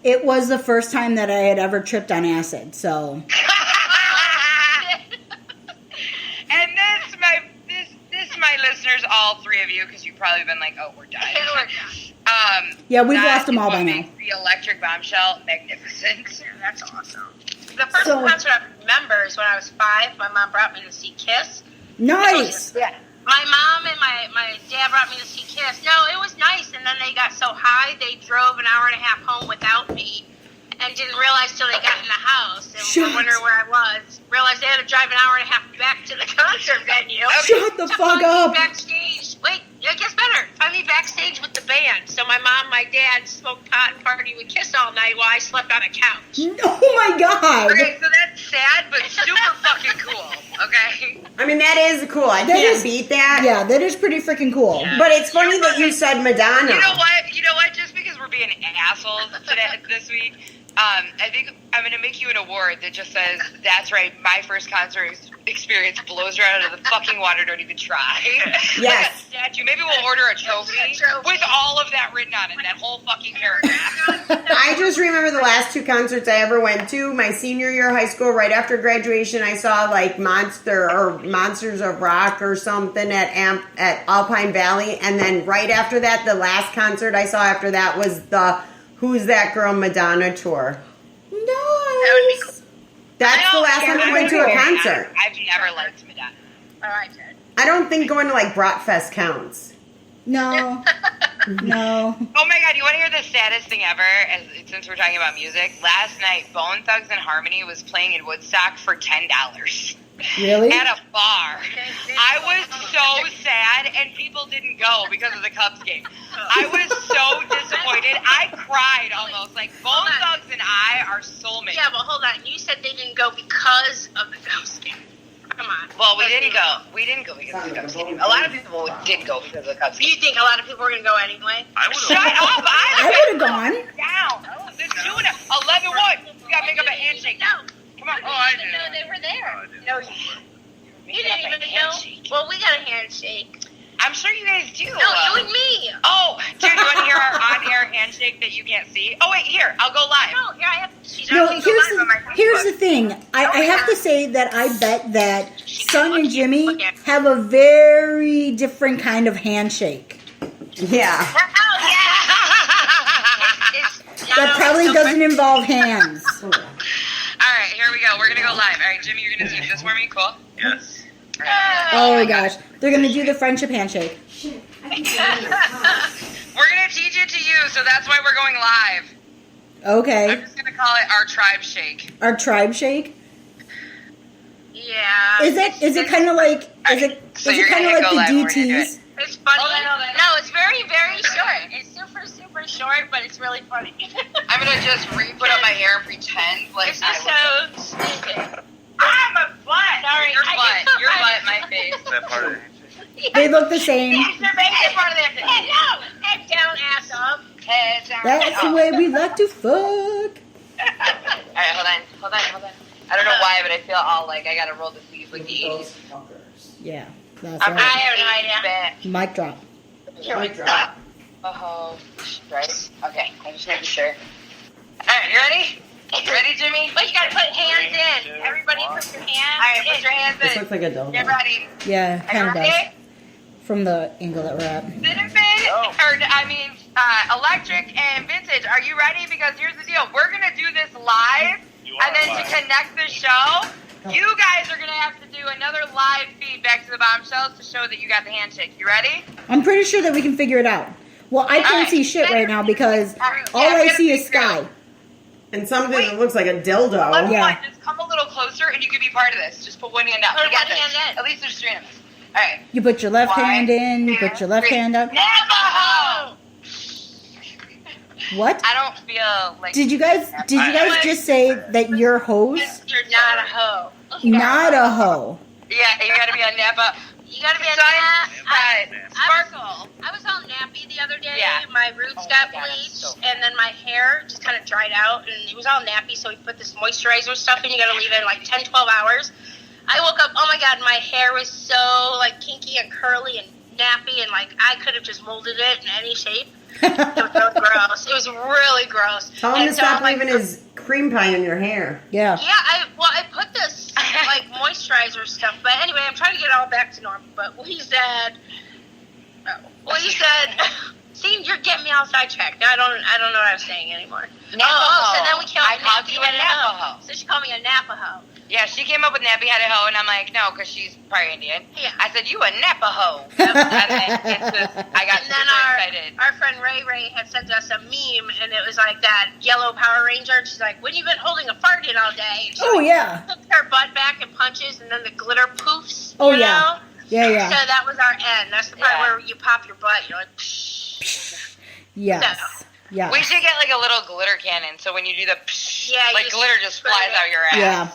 B: it was the first time that I had ever tripped on acid. So
A: And this my listeners, all three of you, because you've probably been like, oh, we're done.
B: yeah, we've
A: that
B: lost them
A: is
B: all
A: what
B: by now.
A: makes The Electric Bombshell magnificent.
C: Yeah, that's awesome. The first
B: So-
C: concert I remember is when I was 5. My mom brought me to see Kiss.
B: Nice.
A: Yeah.
C: My mom and my dad brought me to see Kiss. No, it was nice. And then they got so high, they drove an hour and a half home without me. And didn't realize till they got in the house. And
B: Shut.
C: wonder where I was. Realized they had to drive an hour and a half back to the concert venue.
B: Shut the
C: to
B: fuck
C: find me
B: up.
C: Backstage. Wait, it gets better. Find me backstage with the band. So my mom, my dad smoked pot and partied with Kiss all night while I slept on a couch.
B: Oh my god.
A: Okay, so that's sad, but super fucking cool. Okay.
D: I mean, that is cool. I
B: That
D: can't
B: is-
D: beat that.
B: Yeah, that is pretty freaking cool.
D: But it's funny that you said Madonna.
A: You know what? Just because we're being assholes today this week, I think I'm going to make you an award that just says, that's right, my first concert experience blows right out of the fucking water, don't even try.
D: Yes.
A: Like a statue. Maybe we'll order a trophy with all of that written on it, that whole fucking paragraph.
D: I just remember the last 2 concerts I ever went to. My senior year of high school, right after graduation, I saw like Monsters of Rock or something at Alpine Valley, and then right after that, the last concert I saw after that was the Who's That Girl Madonna tour.
B: Nice.
C: That would be cool.
D: That's the last time I went to a concert.
A: I've never liked Madonna.
C: Oh, I did.
D: I don't think going to like Bratfest counts.
B: No. No.
A: Oh my god, you want to hear the saddest thing ever? Since we're talking about music, last night Bone Thugs and Harmony was playing in Woodstock for $10
B: Really?
A: at a bar. I was so sad, and people didn't go because of the Cubs game. I was so disappointed. I cried almost. Like, Bone Thugs and I are soulmates.
C: Yeah, but hold on. You said they didn't go because of the ghost game. Come on.
A: Well, we didn't go. We didn't go because of the Cubs game. A lot of people did go because of the Cubs
C: Do you
A: game.
C: think a lot of people were going to go anyway?
A: Shut up!
B: I would have gone.
A: Down. They're doing it. 11-1. We got to make up a handshake now. Come on.
C: Oh, I didn't know they were there. No, you didn't even know. Well, we got a handshake.
A: I'm sure you guys do.
C: No, you and me.
A: Oh, dude, you want to hear our on-air handshake that you can't see? Oh, wait, here. I'll go live.
C: No, here I have. She's
B: No,
C: already go live on my
B: here's the
C: Facebook.
B: thing. I have to say that I bet that Son and Jimmy
C: Look at-
B: have a very different kind of handshake.
D: Yeah.
C: Oh, yeah.
B: That probably doesn't involve hands.
A: All right, here we go. We're going to go live. All right, Jimmy, you're going to do this for me? Cool?
E: Yes.
B: Oh my gosh. They're going to do the friendship handshake.
A: We're going to teach it to you, so that's why we're going live. I'm
B: Okay.
A: just going to call it our tribe shake.
B: Our tribe shake.
C: Yeah.
B: Is it kind of like
A: So
B: is
A: you're
B: it kind of
A: gonna
B: like
A: go live
B: the
A: when we're gonna do
B: DTs?
C: It's funny.
A: Hold on.
C: No, it's very, very short. It's super, super short, but it's really funny.
A: I'm going to just re-put up my hair and pretend like
C: It's just so stupid.
A: I'm a butt.
C: Sorry,
A: Your
C: I
A: butt.
C: just-
A: Your butt, my face.
E: That part of the handshake.
B: They look the same.
C: It's your favorite part of the episode. Head down, head down, ass up.
A: Head down.
B: That's the way we like to fuck.
A: Alright, hold on. I don't know why, but I feel all like I gotta roll the sleeves like the 80s.
B: Yeah. That's
A: I'm
B: right.
C: I have no idea.
B: Mic drop.
A: Oh, right? Okay, I'm just making sure. Alright, you ready? Ready, Jimmy?
C: But you gotta put hands in. Everybody put your hands
A: Alright, put your hands
D: This
A: in.
D: looks like a dildo.
A: Get ready.
B: Yeah,
A: Are
B: kind
A: you
B: of does.
A: ready?
B: From the angle that we're at.
A: Cinnamon, electric and vintage. Are you ready? Because here's the deal. We're going to do this live, and then to connect the show, you guys are going to have to do another live feed back to the bombshells to show that you got the handshake. You ready?
B: I'm pretty sure that we can figure it out. Well, I can't
A: Alright.
B: see shit right now because all
A: Yeah,
B: I
A: get a
B: see is
A: big girl.
B: sky.
D: And something that looks like a dildo.
A: Let's
B: Yeah.
A: just come a little closer, and you can be part of this. Just put one hand out.
C: Put
A: You got
C: one
A: this.
C: hand in.
A: At least there's 3 of us. All right.
B: You put your left
A: One,
B: hand in, you put your left
A: 3.
B: hand out.
A: Navajo!
B: What?
A: I don't feel like...
B: Did you guys just say that you're hoes?
C: You're not a hoe.
B: Not a hoe.
A: Yeah, you got to be on Napa.
C: You gotta be a
A: Right. Sparkle.
C: I was all nappy the other day.
A: Yeah.
C: My roots
A: Oh
C: got
A: my God, I'm
C: bleached,
A: so-
C: and then my hair just kind of dried out, and it was all nappy, so we put this moisturizer stuff in. You gotta leave it in like 10, 12 hours. I woke up, oh my God, my hair was so like kinky and curly and nappy, and like I could have just molded it in any shape. It was so gross. It was really gross.
D: Tell him
C: And
D: to
C: so
D: stop
C: I'm like,
D: leaving his cream pie in your hair.
B: Yeah.
C: Yeah, I put this like moisturizer stuff, but anyway, I'm trying to get it all back to normal. But he said, see, you're getting me all sidetracked. I don't know what I was saying anymore.
A: Navajo.
C: So then we killed
A: I called you a
C: nappy-headed hoe.
A: Navajo.
C: So she called me a Navajo.
A: Yeah, she came up with nappy headed hoe, and I'm like, no, because she's probably Indian.
C: Yeah.
A: I said, you a Napa hoe. And then I got
C: And then
A: super excited.
C: our friend Ray had sent us a meme, and it was like that yellow Power Ranger. And she's like, when you been holding a fart in all day? And she
B: Oh yeah.
C: puts her butt back and punches, and then the glitter poofs.
B: Oh,
C: you
B: yeah.
C: know?
B: Yeah,
C: So
B: yeah.
C: that was our end. That's the part
A: Yeah.
C: where you pop your butt. You're like, psh.
B: Yes. Yeah.
A: We should get like a little glitter cannon, so when you do the psh,
C: Yeah, you
A: like
C: just
A: glitter just
C: put
A: flies
C: it-
A: out your ass.
B: Yeah.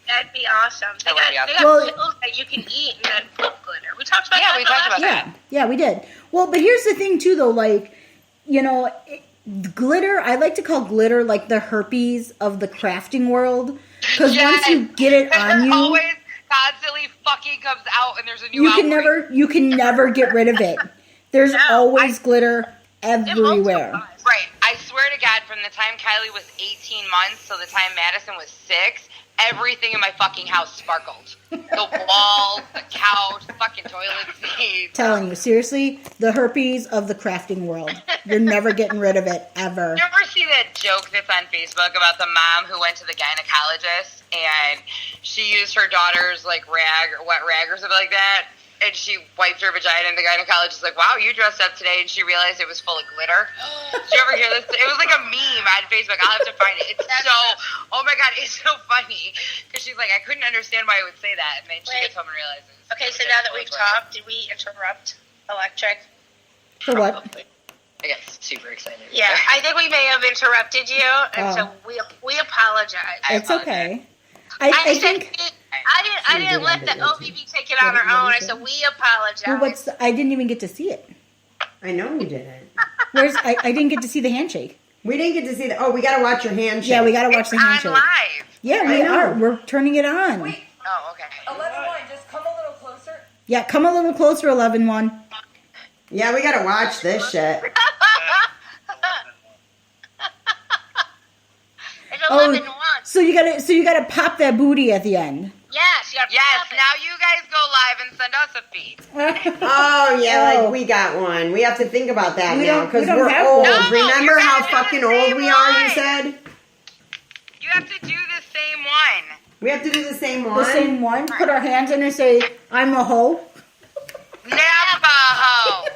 C: That'd be awesome. They
A: That would be
C: got
A: awesome.
B: Well-
C: pills that you can eat and then poop glitter. We talked about
A: Yeah,
C: that.
A: we
C: the
A: talked
C: last
A: about
C: time.
B: Yeah, yeah, we did. Well, but here's the thing too, though. Like, you know, glitter, I like to call glitter like the herpes of the crafting world. Because
A: Yes.
B: once you get it on you,
A: always constantly fucking comes out and there's a new
B: you can never get rid of it. There's always glitter everywhere.
A: Right. I swear to God, from the time Kylie was 18 months till the time Madison was 6, everything in my fucking house sparkled. The walls, the couch, the fucking toilet seat.
B: Telling you, seriously, the herpes of the crafting world. You're never getting rid of it, ever.
A: You ever see that joke that's on Facebook about the mom who went to the gynecologist and she used her daughter's like wet rag or something like that, and she wiped her vagina and the gynecologist was like, wow, you dressed up today, and she realized it was full of glitter. Did you ever hear this? It was like a meme on Facebook. I'll have to find it. It's so, oh my God, it's so funny. Because she's like, I couldn't understand why I would say that. And then she gets home and realizes.
C: Okay, so now that we've talked, did we interrupt Electric?
B: For what?
A: I got super excited.
C: Yeah, I think we may have interrupted you, and so we apologize.
B: It's okay.
C: I didn't let the OVB take it on our own. I said we apologize.
B: Well, I didn't even get to see it.
D: I know you didn't.
B: I didn't get to see the handshake.
D: We didn't get to see we got to watch your handshake.
B: Yeah, we got to watch the handshake.
A: On live.
B: Yeah, we are. We're turning it on.
A: Oh, okay.
E: 11-1, just come a little closer.
B: Yeah, come a little closer, 11-1.
D: Yeah, we got to watch this shit.
C: It's 11-1.
B: So you gotta pop that booty at the end.
C: Yes, you
A: Yes, now you guys go live and send us a feed.
D: Oh, yeah, like we got one. We have to think about that
B: We
D: now
B: don't-
D: because
B: we don't
D: we're
B: have
D: old.
B: one.
A: No,
D: Remember
A: you're
D: how
A: gonna do
D: fucking
A: the
D: old
A: same
D: we are, you
A: one.
D: said?
A: You have to do the same one.
D: We have to do the same one?
B: The same one. Put our hands in and say, "I'm a hoe."
A: Navajo.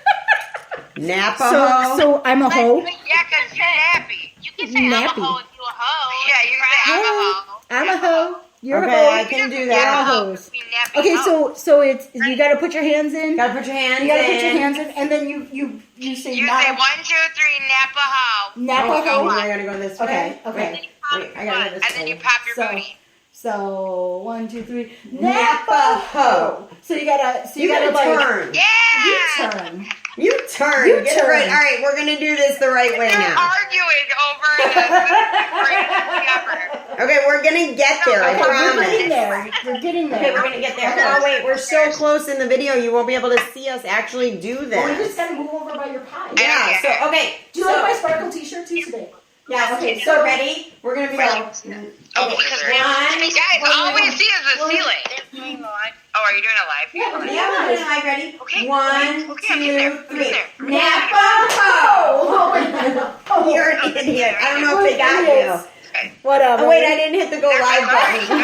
D: Napa.
B: So I'm a hoe.
A: Yeah, because you're nappy.
C: You can say I'm a
B: Nappy.
C: hoe if you a hoe.
A: Yeah, you can say I'm a hoe.
B: I'm a hoe. You're
D: Okay,
B: a
D: I
B: hoe.
D: can do
B: You're a
D: that.
B: hose.
A: Be nappy
B: Okay,
A: hoe.
B: so it's you got to put your hands in.
D: Gotta put your hands
B: You got to
D: in.
B: put your hands in, and then you say
A: You
B: Napa-
A: say 1, 2, 3, Napa hoe.
B: Napa
D: Oh,
B: hoe.
D: I gotta go this way.
B: Okay.
D: Wait, I gotta go this
A: And then
D: way.
A: you pop your
B: So-
A: booty.
B: So 1, 2, 3,
D: Napa-ho.
B: So you gotta
D: You
B: like
D: turn.
A: Yeah!
B: you turn.
D: You turn.
B: You
D: Get it
B: turn.
D: right. All right, we're gonna do this the right way
A: They're
D: now.
A: arguing over the greatest ever.
D: Okay, we're gonna get there. I
B: Okay, we're getting
D: promise.
B: there. We're getting there.
D: Okay, we're gonna get there. Oh wait, we're so close in the video, you won't be able to see us actually do
B: Well, we
D: this.
B: just gotta move over by your pie.
D: Yeah. So okay.
B: Do you like my sparkle T-shirt too today?
D: Yeah. Okay. So ready? We're gonna be like.
A: Oh,
D: Okay,
A: because
D: one.
A: guys, all we see is the ceiling. Oh, are you doing a live?
B: Yeah, we're
D: Yeah, we're
B: doing
D: doing live. Ready?
A: Okay.
D: 1,
A: Okay, I'm in there.
D: 2,
A: I'm in
D: 3.
A: there.
D: Napa-ho! You're an idiot. I don't know if they got you.
B: Whatever.
D: Oh wait, I didn't hit the go live button. All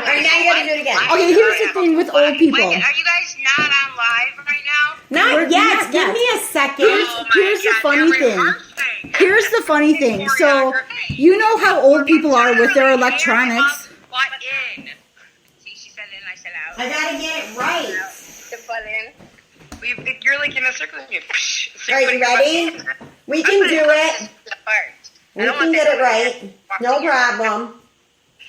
D: right, now you gotta do it again.
B: Okay, here's the thing with old people.
A: Wait, are you guys not on live right now?
D: Not
B: We're
D: yet.
B: not
D: Give
B: yet.
D: me a second.
B: Here's the funny
A: they're
B: thing.
A: rehearsing.
B: Here's the funny thing. So you know how old people are with their electronics.
A: Butt in. See, she said it and I said out.
D: I gotta get it right.
C: The butt in.
A: You're like in a circle.
D: All right, you ready? We can do it. We can get it right. No problem.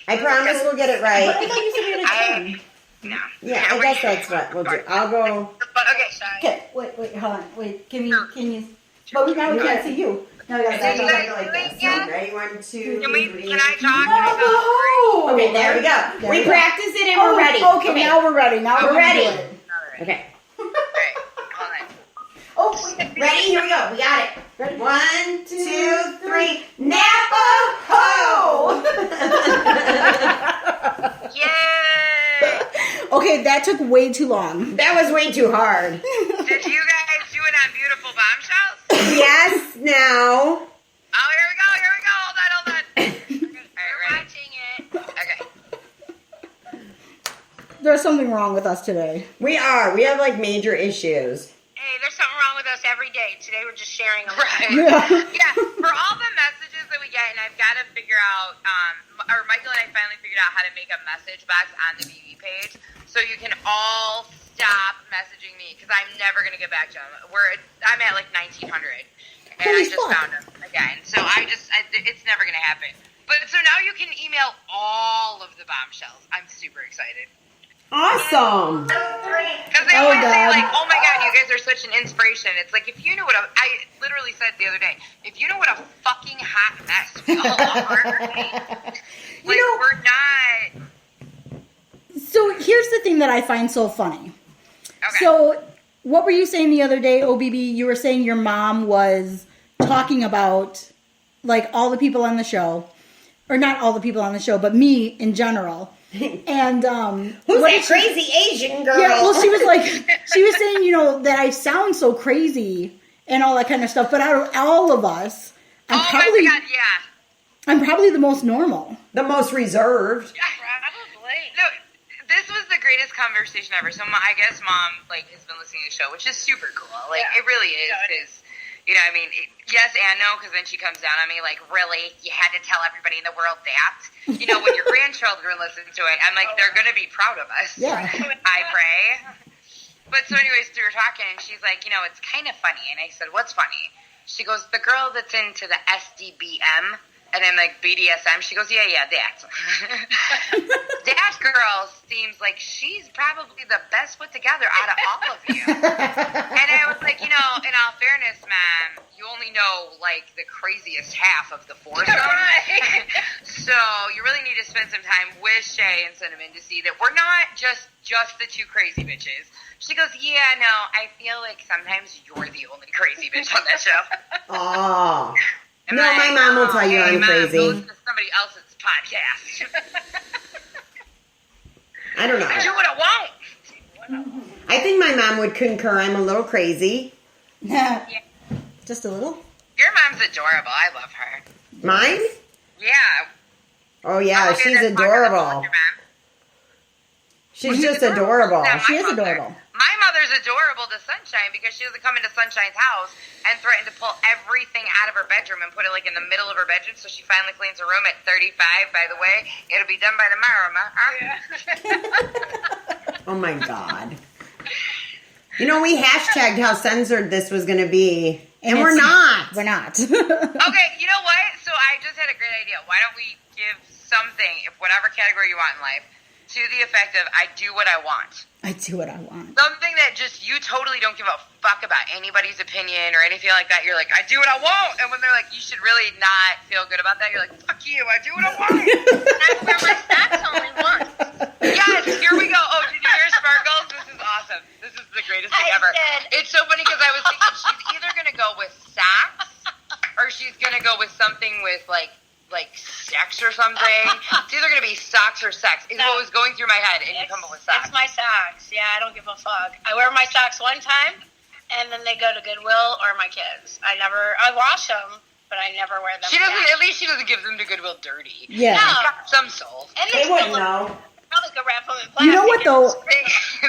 D: I promise we'll get it
B: But I
D: right.
B: thought you said we had a time.
A: No.
D: Yeah, I guess that's what we'll do. I'll go.
A: But okay, sorry.
B: Okay, wait, hold on. Wait, can you? But now we can't see you. Now we gotta
A: Can
B: see
A: you
B: you.
A: guys
D: Like
A: do
D: this.
A: it again?
D: Ready? 1, 2,
A: Can I talk?
B: Oh,
D: Okay, there we go.
B: There
D: We
B: we go.
D: practiced it and we're ready.
B: Okay, now we're ready. Now
D: We're
B: we're
D: ready.
B: ready.
D: Okay.
A: Alright, hold on.
B: Oh, wait.
D: Ready? Here we go. We got it.
B: Ready?
D: 1, 2, 3. Napa-ho!
A: Yay!
B: Okay, that took way too long.
D: That was way too hard.
A: Did you guys do it on Beautiful Bombshells?
D: Yes, now.
A: Oh, here we go. Hold on. Alright,
C: Watching it.
A: ready? Okay.
B: There's something wrong with us today.
D: We are. We have like major issues.
C: Hey, there's something wrong with us every day. Today we're just sharing a
A: Right.
B: Yeah.
A: Yeah, for all the messages that we get, and I've got to figure out, or Michael and I finally figured out how to make a message box on the BB page, so you can all stop messaging me, because I'm never going to get back to them. I'm at like 1900, and
B: Holy
A: I just
B: fuck.
A: found them again, so it's never going to happen. But so now you can email all of the bombshells. I'm super excited.
D: Awesome.
A: Because they
B: Oh,
A: always say,
B: God.
A: like, oh my God, you guys are such an inspiration. It's like, if you knew what I literally said the other day, if you know what a fucking hot mess we all are, like, we're not.
B: So here's the thing that I find so funny.
A: Okay.
B: So what were you saying the other day, OBB? You were saying your mom was talking about, like, all the people on the show. Or not all the people on the show, but me in general. And
D: Who's that crazy Asian girl?
B: Yeah, well, she was saying, you know, that I sound so crazy and all that kind of stuff. But out of all of us, I'm
A: my God, yeah.
B: I'm probably the most normal.
D: The most reserved.
C: Probably.
A: No, this was the greatest conversation ever. So I guess Mom, like, has been listening to the show, which is super cool. Like, it really is. Because, you know, I mean, yes and no, because then she comes down on me like, really? You had to tell everybody in the world that? You know, when your grandchildren listen to it, I'm like, they're going to be proud of us.
B: Yeah.
A: I pray. But so anyways, we were talking, and she's like, you know, it's kind of funny. And I said, what's funny? She goes, the girl that's into the SDBM, and I'm like, BDSM? She goes, yeah, that. That girl seems like she's probably the best put together out of all of you. And I was like, you know, in all fairness, ma'am, you only know, like, the craziest half of the foursome.
C: Right.
A: So you really need to spend some time with Shay and Cinnamon to see that we're not just the two crazy bitches. She goes, yeah, no, I feel like sometimes you're the only crazy bitch on that show.
D: Oh.
A: I'm
D: No,
A: like,
D: my mom will tell you
A: hey,
D: I'm
A: Mom,
D: crazy.
A: go listen to somebody else's podcast.
D: I don't know.
A: I do what I want.
D: I think my mom would concur I'm a little crazy.
B: Yeah. Just a little?
A: Your mom's adorable. I love her.
D: Mine?
A: Yeah.
D: Oh, yeah,
A: Okay,
D: she's
A: then talk about
D: adorable.
A: your mom.
D: She's just adorable.
A: Now,
B: She
A: my
B: is
A: mother-
B: adorable.
A: My mother's adorable to Sunshine because she doesn't come into Sunshine's house and threaten to pull everything out of her bedroom and put it like in the middle of her bedroom. So she finally cleans her room at 35. By the way, it'll be done by tomorrow, Ma.
D: Oh, my God. You know, we hashtagged how censored this was going to be, and we're
B: it's-
D: not.
B: We're not.
A: Okay, you know what? So I just had a great idea. Why don't we give something, if whatever category you want in life, to the effect of I do what I want.
B: I do what I want.
A: Something that just you totally don't give a fuck about anybody's opinion or anything like that. You're like, I do what I want. And when they're like, you should really not feel good about that, you're like, fuck you, I do what I want.
C: That's where my stats only once.
A: Yes, here we go. Oh, did you hear Sparkles? This is awesome. This is the greatest thing
C: I
A: ever.
C: did.
A: It's so funny because I was thinking she's either going to go with socks or she's going to go with something with like sex or something. It's either going to be socks or sex is what was going through my head, and you come up with socks.
C: It's my socks. Yeah, I don't give a fuck. I wear my socks one time, and then they go to Goodwill or my kids. I wash them, but I never wear them.
A: She doesn't.
C: again.
A: At least she doesn't give them to Goodwill dirty.
B: Yeah.
C: No.
A: Got some soul.
C: And
D: They
C: they
D: wouldn't
C: still
D: know.
C: look, probably could wrap them in plastic.
B: You know what, though?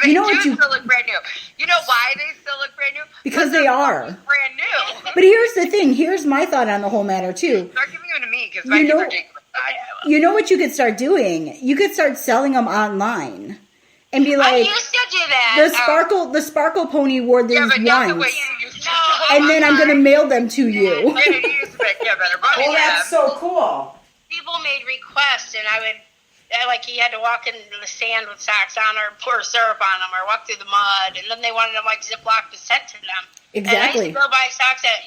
A: They
B: You know
A: do
B: what you-
A: still look brand new. You know why they still look brand new?
B: Because they are.
A: Brand new.
B: But here's the thing. Here's my thought on the whole matter, too.
A: Start giving them to me because
B: You
A: my kids
B: know-
A: are taking them.
B: You know what you could start doing? You could start selling them online. And be
C: I
B: like,
C: used to do that.
B: the sparkle pony wore these
A: Yeah, but not the way
B: once.
A: you used to.
B: And then I'm going to mail them to you.
A: Yeah, you used to make better money.
D: Oh, that's so cool.
C: People made requests, and like he had to walk in the sand with socks on or pour syrup on them or walk through the mud, and then they wanted them like Ziploc to sent to them. And I
B: Exactly.
C: used to go buy socks at,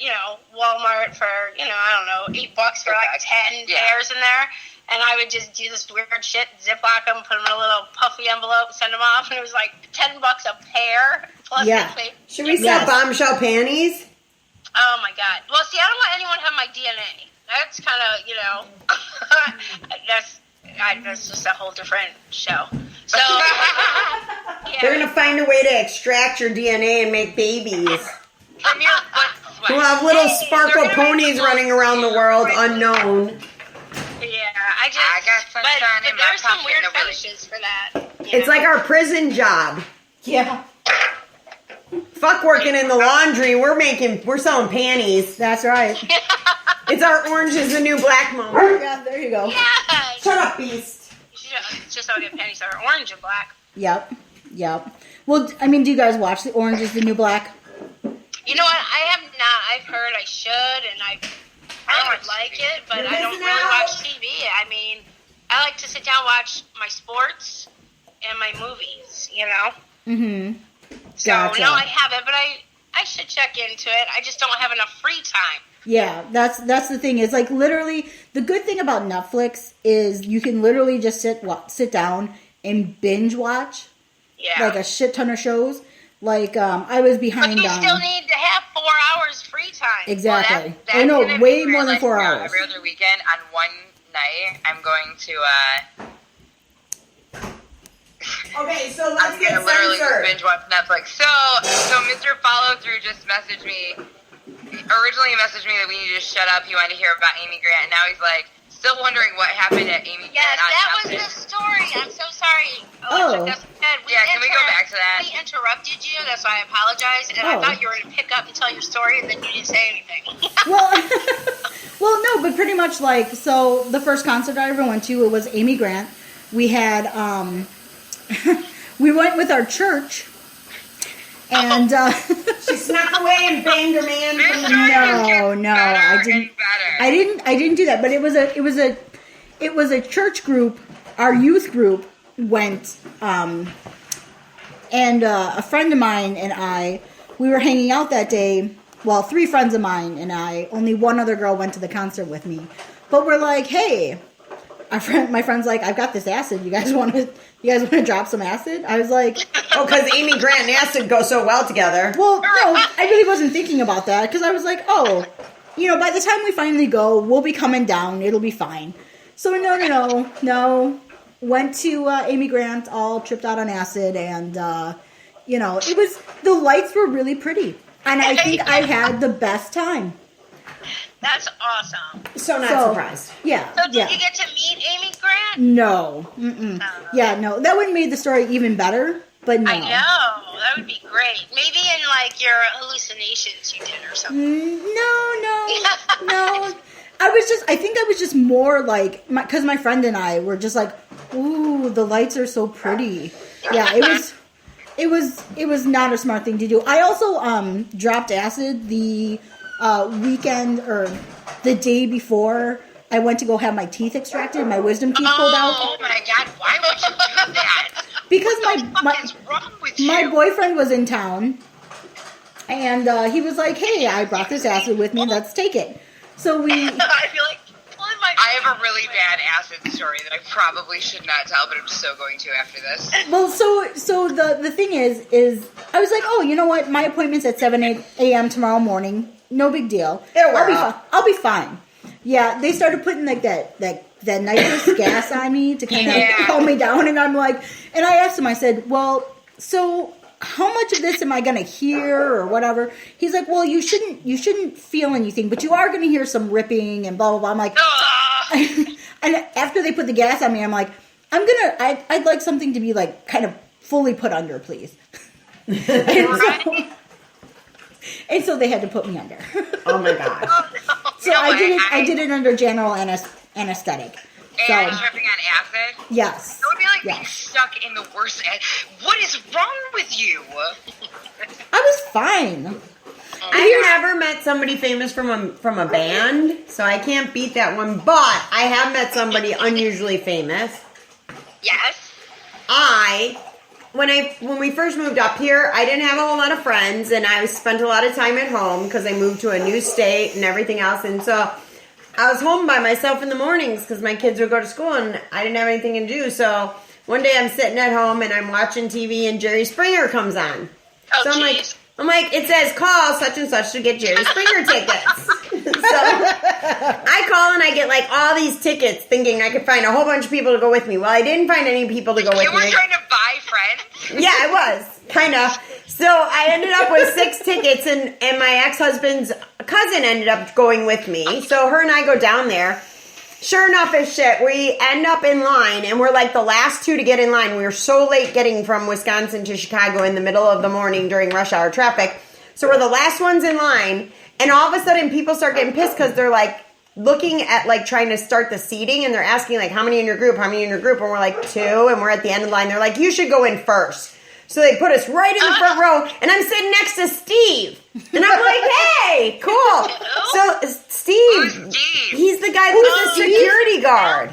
C: Walmart for, I don't know, $8 for like 10
A: Yeah.
C: pairs in there. And I would just do this weird shit, Ziploc them, put them in a little puffy envelope, send them off, and it was like $10 a pair plus
B: Yeah.
C: the fee.
D: Should we sell
B: Yes.
D: bombshell panties?
C: Oh my God. Well, see, I don't want anyone to have my DNA. That's kind of, that's just a whole different show. So, yeah.
D: They're going to find a way to extract your DNA and make babies.
A: From your foot sweat.
D: We'll have little
C: Hey,
D: sparkle
A: they're gonna make
D: ponies
A: little
D: running around the world unknown.
C: Yeah,
A: I got sunshine
C: but
A: in my
C: there's some
A: pocket
C: weird
A: and a really-
C: fetishes for that.
D: It's like our prison job.
B: Yeah.
D: Fuck working in the laundry. We're selling panties.
B: That's right.
D: It's our orange is the new black moment.
B: Yeah, there you go.
C: Yeah.
D: Shut up, beast.
C: It's just how we get panties that are orange and black.
B: Yep. Well, I mean, do you guys watch The Orange is the New Black?
C: You know what? I have not. I've heard I should, and I would like it, but
D: You're
C: I don't
D: missing
C: really
D: out.
C: watch TV. I mean, I like to sit down and watch my sports, and my movies, you know?
B: Mm-hmm.
C: So,
B: Gotcha.
C: no, I haven't, but I should check into it. I just don't have enough free time.
B: Yeah, that's the thing. Is like literally the good thing about Netflix is you can literally just sit down and binge watch like a shit ton of shows. Like I was behind.
C: But you still need to have 4 hours free time.
B: Exactly.
A: Well,
B: I know
A: gonna
B: way
A: be
B: more than 4
A: realistic.
B: hours.
A: Every other weekend on one night, I'm going to.
D: Okay, so
A: I'm
D: let's get
A: gonna literally just
D: censored.
A: binge watch Netflix. So Mr. Follow Through just messaged me. Originally, he messaged me that we need to shut up. He wanted to hear about Amy Grant. And now he's like, still wondering what happened at Amy
C: Yes,
A: Grant.
C: that was the story. I'm so sorry.
B: Oh.
A: Can we go back to that?
C: We interrupted you. That's why I apologize. And I
B: Oh.
C: thought you were going to pick up and tell your story, and then you didn't say anything.
B: Well, well, no, but pretty much like so. The first concert I ever went to, it was Amy Grant. We had we went with our church, and
D: She snuck away and banged her man.
A: This
D: From the
A: story just gets
B: no,
A: better and better.
B: I didn't do that. But it was a church group. Our youth group went, and a friend of mine and I, we were hanging out that day. Well, 3 friends of mine and I. Only one other girl went to the concert with me. But we're like, hey, my friend's like, I've got this acid. You guys want to drop some acid? I was like,
D: Oh, because Amy Grant and acid go so well together.
B: well, no, I really wasn't thinking about that because I was like, oh, by the time we finally go, we'll be coming down. It'll be fine. So no. Went to Amy Grant, all tripped out on acid, and it was the lights were really pretty, and I think I had the best time.
C: That's awesome.
D: So not surprised.
B: Yeah.
C: So did
B: yeah.
C: you get to meet Amy Grant?
B: No. Mm-mm. Yeah, no. That would have made the story even better, but no.
C: I know. That would be great. Maybe in, like, your hallucinations you did or something.
B: No. I think I was just more like, because my friend and I were just like, ooh, the lights are so pretty. Yeah, it was not a smart thing to do. I also dropped acid the weekend or the day before I went to go have my teeth extracted, my wisdom teeth pulled out.
A: Oh my God! Why would you do that?
B: Because
A: What is wrong with you?
B: my boyfriend was in town, and he was like, "Hey, I brought this acid with me. Let's take it." So we.
C: I feel like pulling my.
A: I have a really bad acid story that I probably should not tell, but I'm so going to after this.
B: Well, so the thing is I was like, oh, you know what? My appointment's at 7 a.m. tomorrow morning. No big deal. I'll be fine. Yeah, they started putting like that nitrous gas on me to kind of calm me down, and I'm like, and I asked him, I said, well, so how much of this am I going to hear or whatever? He's like, well, you shouldn't feel anything, but you are going to hear some ripping and blah blah blah. I'm like, and after they put the gas on me, I'm like, I'd like something to be like kind of fully put under, please. And so they had to put me under.
D: Oh my gosh.
B: So I did it under general anesthetic. So,
A: And tripping on acid?
B: yes.
A: It would be like being
B: Yes.
A: stuck in the worst. What is wrong with you?
B: I was fine.
D: I've never met somebody famous from a band, so I can't beat that one. But I have met somebody unusually famous.
C: Yes.
D: When we first moved up here, I didn't have a whole lot of friends, and I spent a lot of time at home because I moved to a new state and everything else. And so I was home by myself in the mornings because my kids would go to school, and I didn't have anything to do. So one day I'm sitting at home and I'm watching TV, and Jerry Springer comes on.
C: Oh,
D: So
C: jeez.
D: I'm like, it says call such and such to get Jerry Springer tickets. So I call and I get like all these tickets thinking I could find a whole bunch of people to go with me. Well, I didn't find any people to go with
A: You were
D: me.
A: trying to buy friends?
D: Yeah, I was. Kind of. So I ended up with 6 tickets, and my ex-husband's cousin ended up going with me. So her and I go down there. Sure enough as shit, we end up in line, and we're like the last 2 to get in line. We were so late getting from Wisconsin to Chicago in the middle of the morning during rush hour traffic. So we're the last ones in line, and all of a sudden people start getting pissed because they're like looking at like trying to start the seating, and they're asking like, how many in your group, and we're like 2, and we're at the end of the line. They're like, you should go in first. So they put us right in the front row, and I'm sitting next to Steve. And I'm like, hey, cool. So Steve,
A: Who's Steve?
D: he's the guy who's the security guard.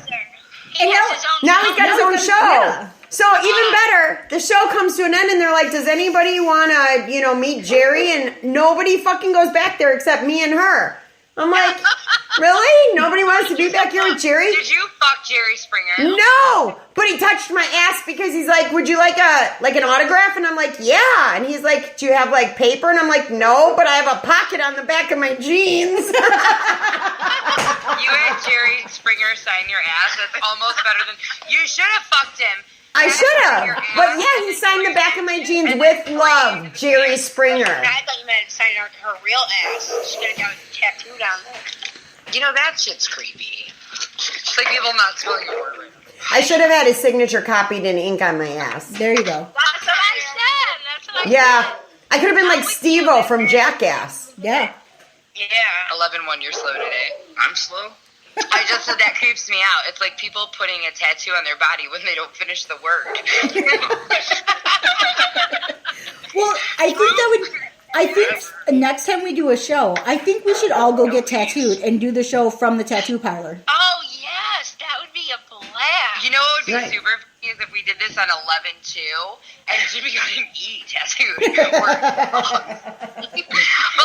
C: He has his own
D: Now he's got his own show. So even better, the show comes to an end and they're like, does anybody want to, meet Jerry? And nobody fucking goes back there except me and her. I'm like, really? Nobody wants to be back here with Jerry?
A: Did you fuck Jerry Springer?
D: No, but he touched my ass because he's like, would you like an autograph? And I'm like, yeah. And he's like, do you have like paper? And I'm like, no, but I have a pocket on the back of my jeans.
A: You had Jerry Springer sign your ass. That's almost better than you should have fucked him.
D: I should have, but yeah, he signed the back of my jeans with love, Jerry Springer.
C: I thought you meant sign her real ass. She's gonna get tattooed on there.
A: You know, that shit's creepy. It's like people not spelling a word right now.
D: I should have had his signature copied in ink on my ass.
B: There you go.
C: That's what I said. That's what I
D: Yeah,
C: said.
D: I could have been like Steve-O from Jackass.
B: Yeah.
C: Yeah.
A: 11-1, you're slow today. I'm slow? I just said that creeps me out. It's like people putting a tattoo on their body when they don't finish the word.
B: Well, I think next time we do a show, I think we should all go get tattooed and do the show from the tattoo parlor.
C: Oh, yes. That would be a blast.
A: You know what would be
D: Right.
A: super funny is if we did this on 11-2 and Jimmy got an E tattooed. But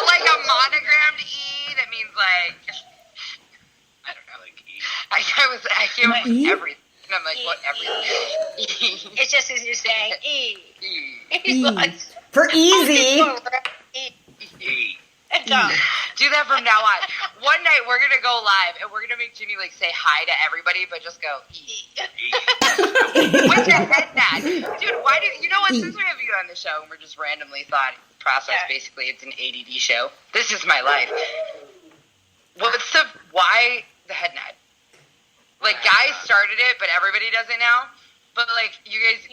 A: like a monogrammed E that means like, I don't know, like E. I came up with
B: E?
A: everything. And I'm like, what, everything?
C: It's just as you're saying E.
A: E.
B: E.
C: Like,
D: For easy.
C: E.
A: E.
C: Go.
A: Do that from now on. One night we're gonna go live and we're gonna make Jimmy like say hi to everybody, but just go E. With the head nod, dude. Why do you know what? Since we have you on the show and we're just randomly thought process, basically it's an ADD show. This is my life. Why the head nod? Like guys started it, but everybody does it now. But like you guys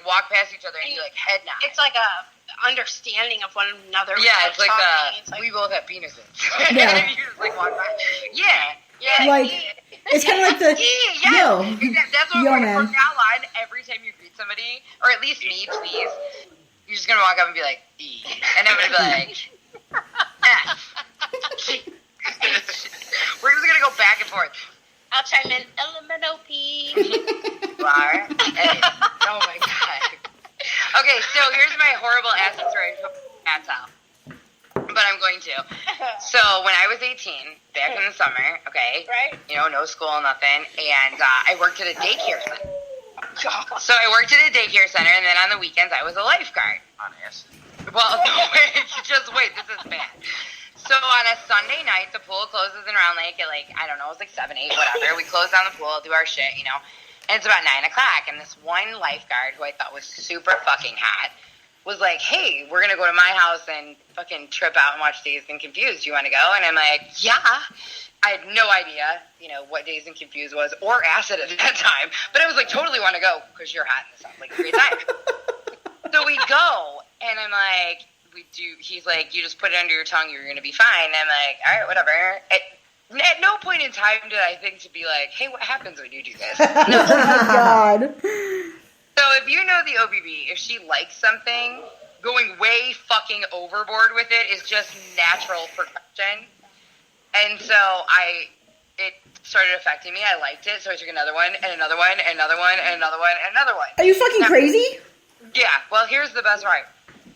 A: walk past each other and you like head nod.
C: It's like a understanding of one another.
A: Yeah, it's like
C: talking. It's like,
A: we both have penises.
B: Yeah.
A: And you just like walk by. Yeah.
B: Like, it's kind of like the, yo.
A: That's what
B: Yo,
A: we're
B: man.
A: from now on. Every time you greet somebody, or at least me, please, you're just gonna walk up and be like E, and I'm gonna be like F. We're just gonna go back and forth.
C: I'll chime in LMNOP.
A: Bar. Hey. Oh my god. Okay, so here's my horrible acid story. That's how. But I'm going to. So when I was 18, back in the summer, okay,
C: Right.
A: no school, nothing, and I worked at a daycare center. So I worked at a daycare center, and then on the weekends I was a lifeguard.
F: On acid.
A: Well, no, wait, just wait, this is bad. So on a Sunday night, the pool closes in Round Lake at like, I don't know, it was like 7, 8, whatever. We close down the pool, do our shit, and it's about 9 o'clock, and this one lifeguard, who I thought was super fucking hot, was like, hey, we're going to go to my house and fucking trip out and watch Dazed and Confused. Do you want to go? And I'm like, yeah. I had no idea, what Dazed and Confused was, or acid at that time. But I was like, totally want to go, because you're hot and this sounds like a great time. So we go, and I'm like, he's like, you just put it under your tongue, you're going to be fine. And I'm like, all right, whatever. At no point in time did I think to be like, hey, what happens when you do this?
B: Oh my god.
A: So if you know the OBB, if she likes something, going way fucking overboard with it is just natural progression. And so it started affecting me. I liked it, so I took another one, and another one, and another one, and another one, and another one.
B: Are you fucking crazy?
A: Yeah, well, here's the best part.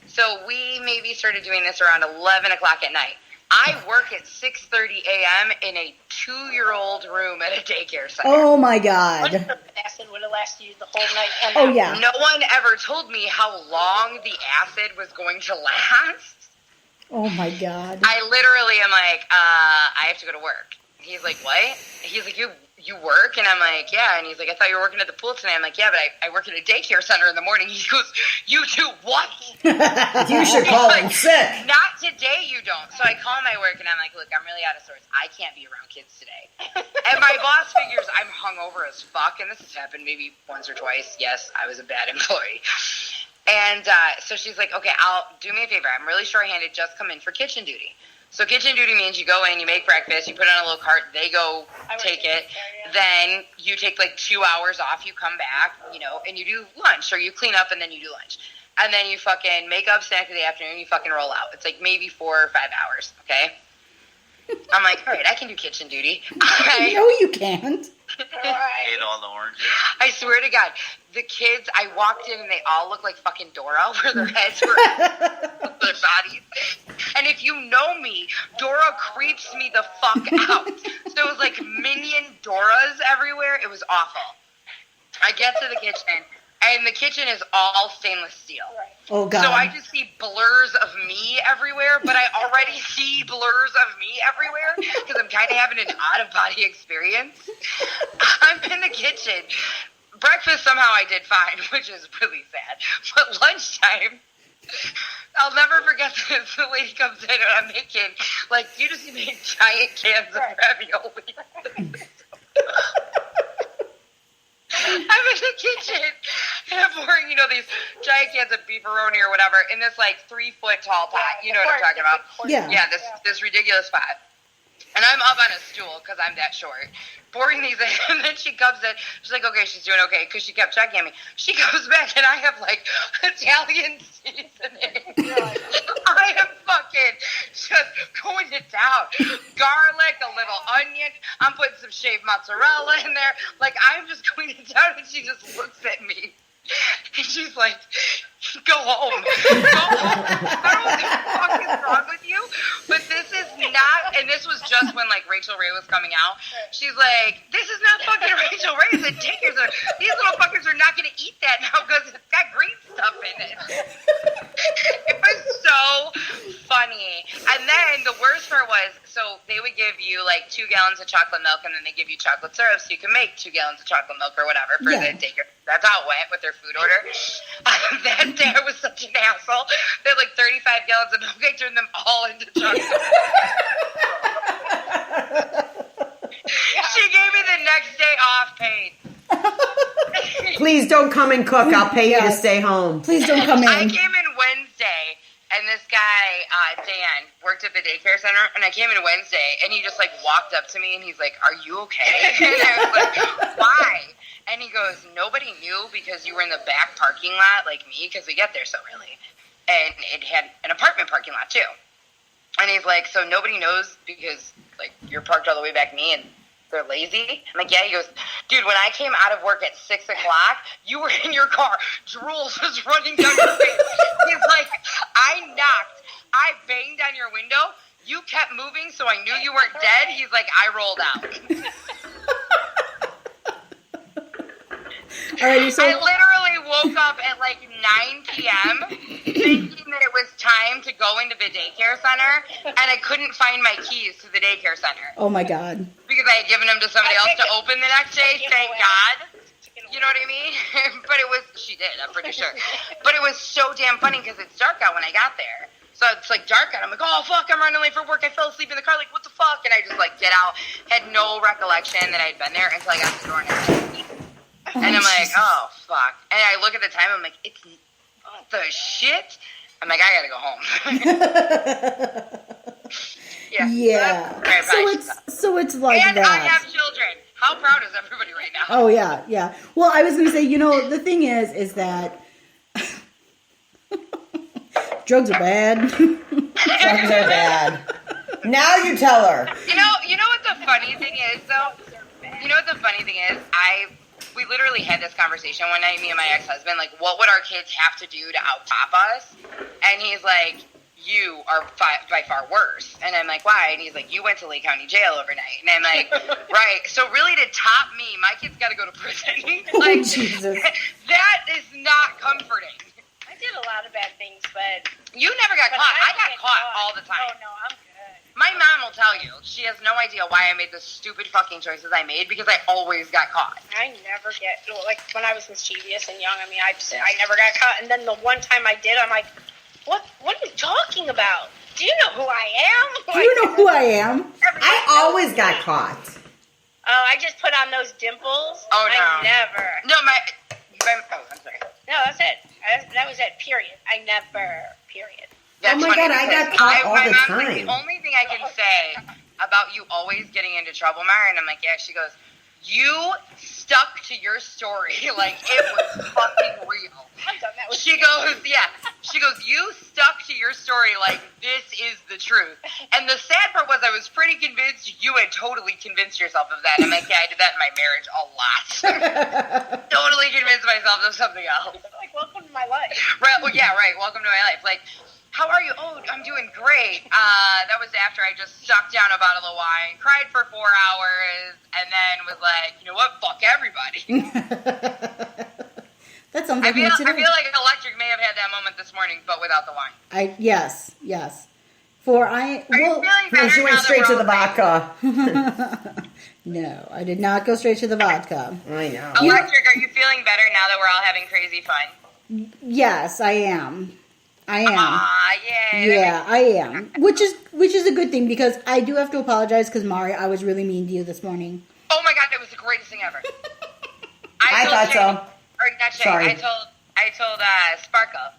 A: So we maybe started doing this around 11 o'clock at night. I work at 6:30 a.m. in a 2-year-old room at a daycare center.
B: Oh my god.
C: Acid would have lasted you the whole night. And
B: Oh yeah.
A: No one ever told me how long the acid was going to last.
B: Oh my god.
A: I literally am like, I have to go to work. He's like, what? He's like, you work? And I'm like, yeah. And he's like, I thought you were working at the pool tonight. I'm like, yeah, but I work at a daycare center in the morning. He goes, you do what?
D: You should call in sick.
A: Not today, you don't. So I call my work and I'm like, look, I'm really out of sorts. I can't be around kids today. And my boss figures I'm hungover as fuck. And this has happened maybe once or twice. Yes, I was a bad employee. And so she's like, okay, do me a favor. I'm really short-handed. Just come in for kitchen duty. So kitchen duty means you go in, you make breakfast, you put it on a little cart, they go take it. Then you take like 2 hours off, you come back, and you do lunch, or you clean up and then you do lunch. And then you fucking make up snack in the afternoon, you fucking roll out. It's like maybe 4 or 5 hours, okay? I'm like, all right, I can do kitchen duty.
B: No, you can't.
F: Ate all the oranges.
A: I swear to God, the kids, I walked in and they all looked like fucking Dora, where their heads were their bodies. And if you know me, Dora creeps me the fuck out. So it was like minion Doras everywhere. It was awful. I get to the kitchen, and the kitchen is all stainless steel.
C: Right.
B: Oh, God.
A: So I just see blurs of me everywhere, but I already see blurs of me everywhere because I'm kind of having an out-of-body experience. I'm in the kitchen. Breakfast somehow I did fine, which is really sad. But lunchtime, I'll never forget this. The lady comes in and I'm making, like, you just made giant cans of ravioli. I'm in the kitchen and I'm pouring, these giant cans of beefaroni or whatever in this, like, 3-foot tall pot. You know what I'm talking about?
B: Yeah.
A: Yeah, this ridiculous pot. And I'm up on a stool because I'm that short, pouring these in, and then she comes in. She's like, okay, she's doing okay, because she kept checking on me. She comes back, and I have, like, Italian seasoning. I am fucking just going it down. Garlic, a little onion. I'm putting some shaved mozzarella in there. Like, I'm just going it down, and she just looks at me. And she's like, go home. Go home. I don't know what the fuck is wrong with you, but this is not, and this was just when, like, Rachel Ray was coming out. She's like, this is not fucking Rachel Ray. It's a Dickers. These little fuckers are not going to eat that now because it's got green stuff in it. It was so funny. And then the worst part was, so they would give you, like, 2 gallons of chocolate milk, and then they give you chocolate syrup so you can make 2 gallons of chocolate milk or whatever for the Dickers. That's how it went with their food order. That day I was such an asshole. They had like 35 gallons of milk. I turned them all into chocolate. She gave me the next day off paid.
D: Please don't come and cook. I'll pay you to stay home.
B: Please don't come in.
A: I came in Wednesday, and this guy, Dan, worked at the daycare center, and I came in Wednesday, and he just, like, walked up to me, and he's like, are you okay? And I was like, why? And he goes, nobody knew because you were in the back parking lot like me, because we get there so early. And it had an apartment parking lot, too. And he's like, so nobody knows because, like, you're parked all the way back me and they're lazy? I'm like, yeah. He goes, dude, when I came out of work at 6 o'clock, you were in your car. Drool was running down your face. He's like, I knocked. I banged on your window. You kept moving, so I knew you weren't dead. He's like, I rolled out.
B: Alrighty, so
A: I literally woke up at like 9 p.m. thinking that it was time to go into the daycare center, and I couldn't find my keys to the daycare center.
B: oh my God.
A: Because I had given them to somebody else to open the next day, thank God. You know what I mean? But it was, she did, I'm pretty sure. But it was so damn funny because it's dark out when I got there. So it's like dark out. I'm like, oh fuck, I'm running late for work. I fell asleep in the car, like, what the fuck? And I just like get out, had no recollection that I'd been there until I got to the door and I was like, and I'm like, oh, fuck. And I look at the time, I'm like, it's what the shit? I'm like, I gotta go home.
B: Yeah. So it's like
A: and
B: that.
A: I have children. How proud is everybody right now?
B: Oh, yeah. Well, I was going to say, the thing is that drugs are bad.
D: Drugs are bad. Now you tell her.
A: You know what the funny thing is, though? You know what the funny thing is? We literally had this conversation one night, me and my ex-husband, like, what would our kids have to do to out-top us? And he's like, you are by far worse. And I'm like, why? And he's like, you went to Lake County Jail overnight. And I'm like, right. So really to top me, my kid's got to go to prison. Like,
B: Jesus.
A: That is not comforting.
C: I did a lot of bad things, but
A: You never got caught. I got caught all the time.
C: Oh, no, I'm good.
A: My mom will tell you, she has no idea why I made the stupid fucking choices I made because I always got caught.
C: I never get, like, when I was mischievous and young, I mean, I never got caught. And then the one time I did, I'm like, what are you talking about? Do you know who I am?
B: Do you know who I am?
D: I always got caught.
C: Oh, I just put on those dimples.
A: Oh, no.
C: I never.
A: No, I'm sorry.
C: No, that's it. That was it, period. I never, period.
A: That's
D: Oh my
A: funny
D: God, I
A: because
D: got caught all
A: my
D: the
A: mom's
D: time.
A: like, the only thing I can say about you always getting into trouble, Mara, and I'm like, yeah, she goes, you stuck to your story like it was fucking real.
C: I've done that with
A: She goes, you stuck to your story like this is the truth. And the sad part was I was pretty convinced you had totally convinced yourself of that. I'm like, yeah, I did that in my marriage a lot. Totally convinced myself of something else.
C: like, welcome to my life.
A: Right, well, yeah, right. Welcome to my life. Like, how are you? Oh, I'm doing great. That was after I just sucked down a bottle of wine, cried for 4 hours, and then was like, you know what? Fuck everybody.
B: That sounds
A: I
B: like
A: feel
B: me today.
A: like Electric may have had that moment this morning, but without the wine.
B: Yes. For I
A: Are you
B: well,
A: feeling better
D: She
A: now
D: went
A: that
D: straight
A: we're
D: to the
A: all
D: vodka.
B: no, I did not go straight to the vodka.
D: I know.
A: Electric, are you feeling better now that we're all having crazy fun?
B: Yes, I am.
A: Yay.
B: Yeah, I am. Which is a good thing because I do have to apologize because Mari, I was really mean to you this morning.
A: Oh my god, that was the greatest thing ever.
D: I thought
A: Shay,
D: so.
A: Or not Shay,
D: Sorry.
A: I told Sparkle.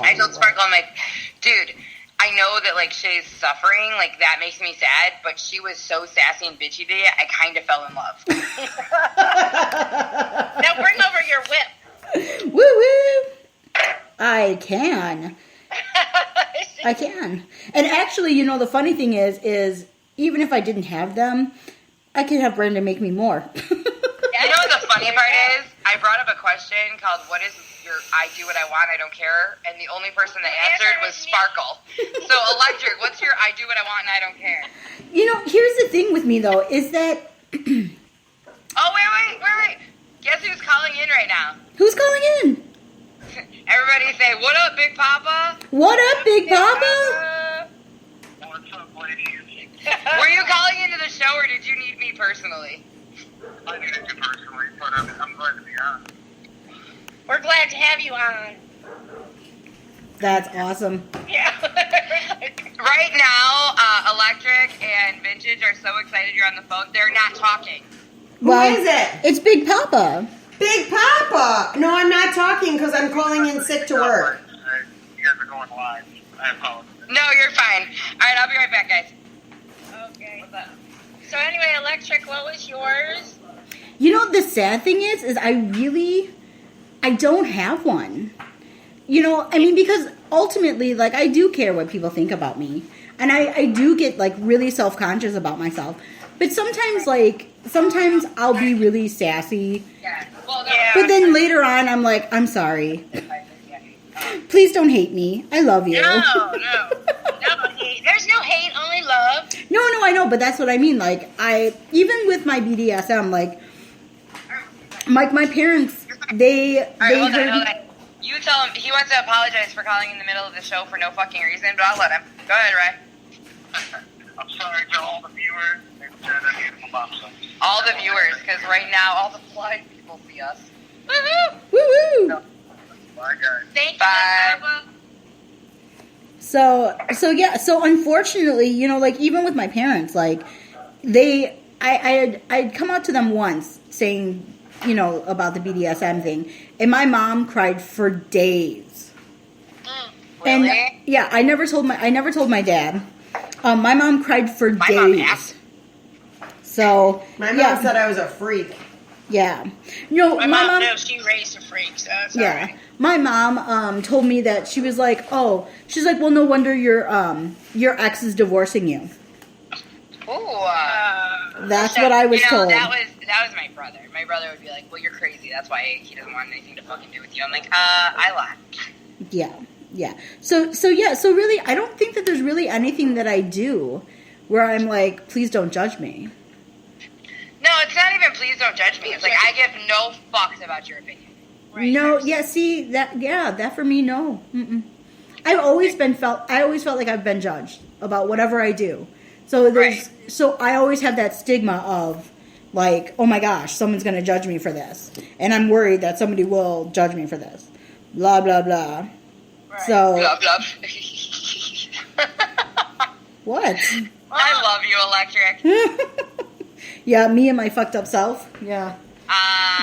D: I
A: I told Sparkle, I'm like, dude, I know that like Shay's suffering, like that makes me sad, but she was so sassy and bitchy today, I kind of fell in love.
C: Now bring over your whip.
B: Woo woo! I can. And actually, you know, the funny thing is even if I didn't have them, I could have Brenda make me more.
A: You know what the funny part is? I brought up a question called, what is your I do what I want, I don't care? And the only person that answered was Sparkle. So, Electric, what's your I do what I want and I don't care?
B: You know, here's the thing with me, though, is that...
A: Oh, wait. Guess who's calling in right now?
B: Who's calling in?
A: Everybody say, what up, Big Papa?
B: What up, Big Papa?
F: What's up, ladies?
A: Were you calling into the show or did you need me personally?
F: I needed you personally, but I'm glad to be on.
C: We're glad to have you on.
B: That's awesome.
C: Yeah.
A: Right now, Electric and Vintage are so excited you're on the phone. They're not talking.
D: Who is it?
B: It's Big Papa.
D: Big Papa. No, I'm not talking because I'm calling in sick to work.
F: You guys are going live. I apologize.
A: No, you're fine. All right, I'll be right back, guys.
C: Okay. So anyway, Electric, what was yours?
B: You know, the sad thing is I don't have one. You know, I mean, because ultimately, like, I do care what people think about me. And I do get, like, really self-conscious about myself. But sometimes I'll be really sassy.
A: Yeah. Well, no.
C: Yeah.
B: But then later on, I'm like, I'm sorry. Please don't hate me. I love you.
C: No hate. There's no hate, only love.
B: No, I know, but that's what I mean. Like, even with my BDSM, like my parents, they
A: All right, hold
B: heard.
A: on. You tell him he wants to apologize for calling in the middle of the show for no fucking reason, but I'll let him. Go ahead, Ray.
F: I'm sorry to all the viewers and to the beautiful moms.
A: All the viewers, because right now all the blind people see us.
C: Woohoo!
B: Woo woo.
F: Bye, guys.
C: Thank you,
A: Bye.
C: Papa.
B: So unfortunately, you know, like even with my parents, like I'd come out to them once saying, you know, about the BDSM thing, and my mom cried for days.
A: Really?
B: And yeah, I never told my dad. My mom cried for
A: My
B: days.
A: mom asked.
B: So
D: My mom
B: yeah,
D: said I was a freak.
B: yeah. No,
C: My mom knows she raised a freak, so it's
B: yeah.
C: alright.
B: My mom told me that she was like, well, no wonder your ex is divorcing you.
A: Ooh.
B: That's what I was
A: you know,
B: told.
A: that was my brother. My brother would be like, well, you're crazy. That's why he doesn't want anything to fucking do with you. I'm like, I lied.
B: Yeah. So really, I don't think that there's really anything that I do where I'm like, please don't judge me.
A: No, it's not even please don't judge me. It's like, I give no fucks about your opinion.
C: Right.
B: No, yeah, see, that for me, no. Mm-mm. I always felt like I've been judged about whatever I do. So so I always have that stigma of like, oh my gosh, someone's going to judge me for this. And I'm worried that somebody will judge me for this. Blah, blah, blah.
C: Right.
B: So,
A: Blah, blah.
B: what?
A: I love you, Electric.
B: Yeah, me and my fucked up self. Yeah.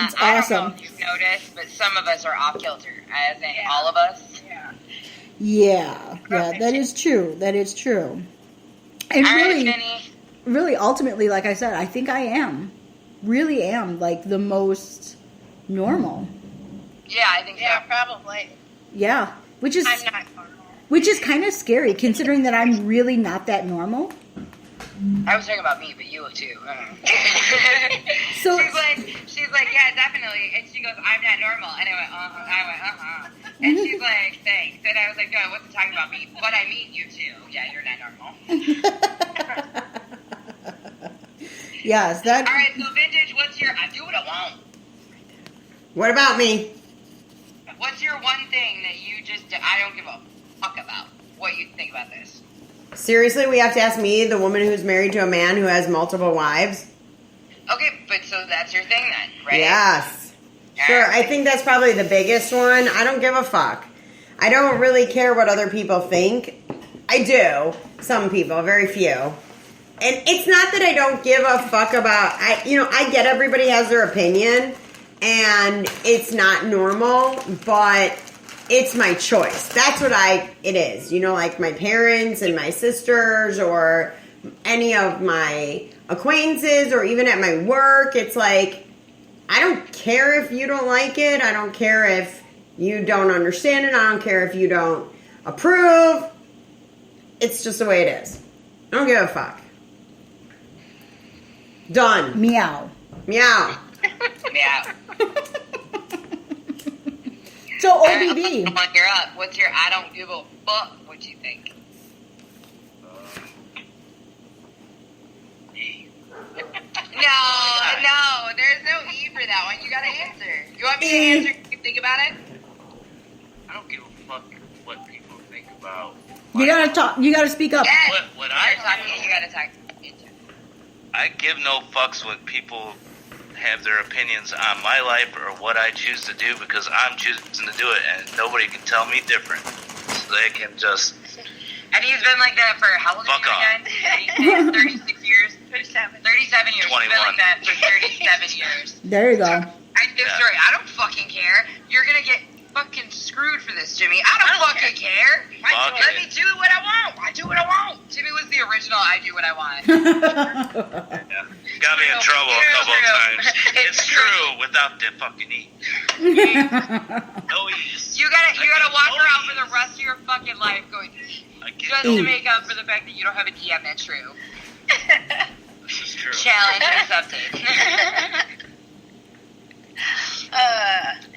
B: It's
A: I
B: awesome.
A: don't know if you've noticed, but some of us are off kilter, as in all of us.
C: Yeah.
B: Yeah, that is true. And
A: All right,
B: really,
A: Jenny.
B: really, ultimately, like I said, I think I really am, like, the most normal.
A: Yeah, I think
C: Yeah,
A: so.
C: probably.
B: Yeah, which is
C: I'm not normal.
B: kind of scary, considering that I'm really not that normal.
A: I was talking about me, but you too.
B: So-
A: she's like, yeah, definitely. And she goes, I'm not normal. And I went, And she's like, thanks. And I was like, no, I wasn't talking about me, but I mean you too. Yeah, you're not normal.
B: Yes, that.
A: All right, so vintage. What's your? I do what I want.
D: What about me?
A: What's your one thing that you just? I don't give a fuck about. What you think about this?
D: Seriously, we have to ask me, the woman who's married to a man who has multiple wives?
A: Okay, but so that's your thing then, right?
D: Yes. Sure, I think that's probably the biggest one. I don't give a fuck. I don't really care what other people think. I do. Some people, very few. And it's not that I don't give a fuck about, I get everybody has their opinion, and it's not normal, but it's my choice. That's what it is. Like my parents and my sisters or any of my acquaintances or even at my work. It's like, I don't care if you don't like it. I don't care if you don't understand it. I don't care if you don't approve. It's just the way it is. I don't give a fuck. Done.
B: Meow.
D: Meow.
A: Yeah.
B: So OBB.
A: You're up. What's your? I don't give a fuck. What you think? No, there's no E for that one. You gotta answer. You want me to answer? You can think about it.
F: I don't give a fuck what people think about.
B: You gotta talk. You gotta speak up.
A: Yes.
F: What
A: You're talking. You gotta talk.
F: I give no fucks what people have their opinions on my life or what I choose to do because I'm choosing to do it, and nobody can tell me different. So they can just
A: And he's been like that for how long?
F: Fuck off.
A: Again? 36 years.
C: 37.
A: 37 years. He's been
F: 21.
A: like that for 37 years.
B: There you go.
A: I give
F: Yeah.
A: story. I don't fucking care. You're gonna get fucking screwed for this, Jimmy. I don't fucking care.
F: Fuck
A: Let
F: it.
A: me do what I want. I do what I want. Jimmy was the original. I do what I want.
F: yeah, got me in trouble a couple of times.
A: It's
F: It's true without the fucking E. No E's.
A: You gotta walk
F: no
A: around for
F: E's.
A: the rest of your fucking life going
F: I get
A: just
F: no
A: to make up for the fact that you don't have an E on that true.
F: This is true.
A: Challenge accepted.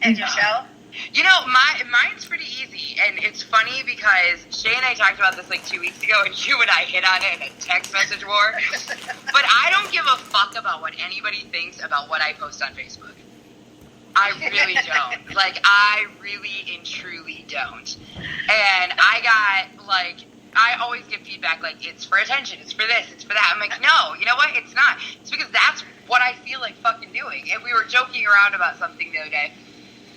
C: And yourself?
A: You know, mine's pretty easy, and it's funny because Shay and I talked about this like 2 weeks ago, and you and I hit on it in a text message war. But I don't give a fuck about what anybody thinks about what I post on Facebook. I really don't. Like, I really and truly don't. And I got, like, I always get feedback like, it's for attention, it's for this, it's for that. I'm like, no, you know what? It's not. It's because that's what I feel like fucking doing. And we were joking around about something the other day.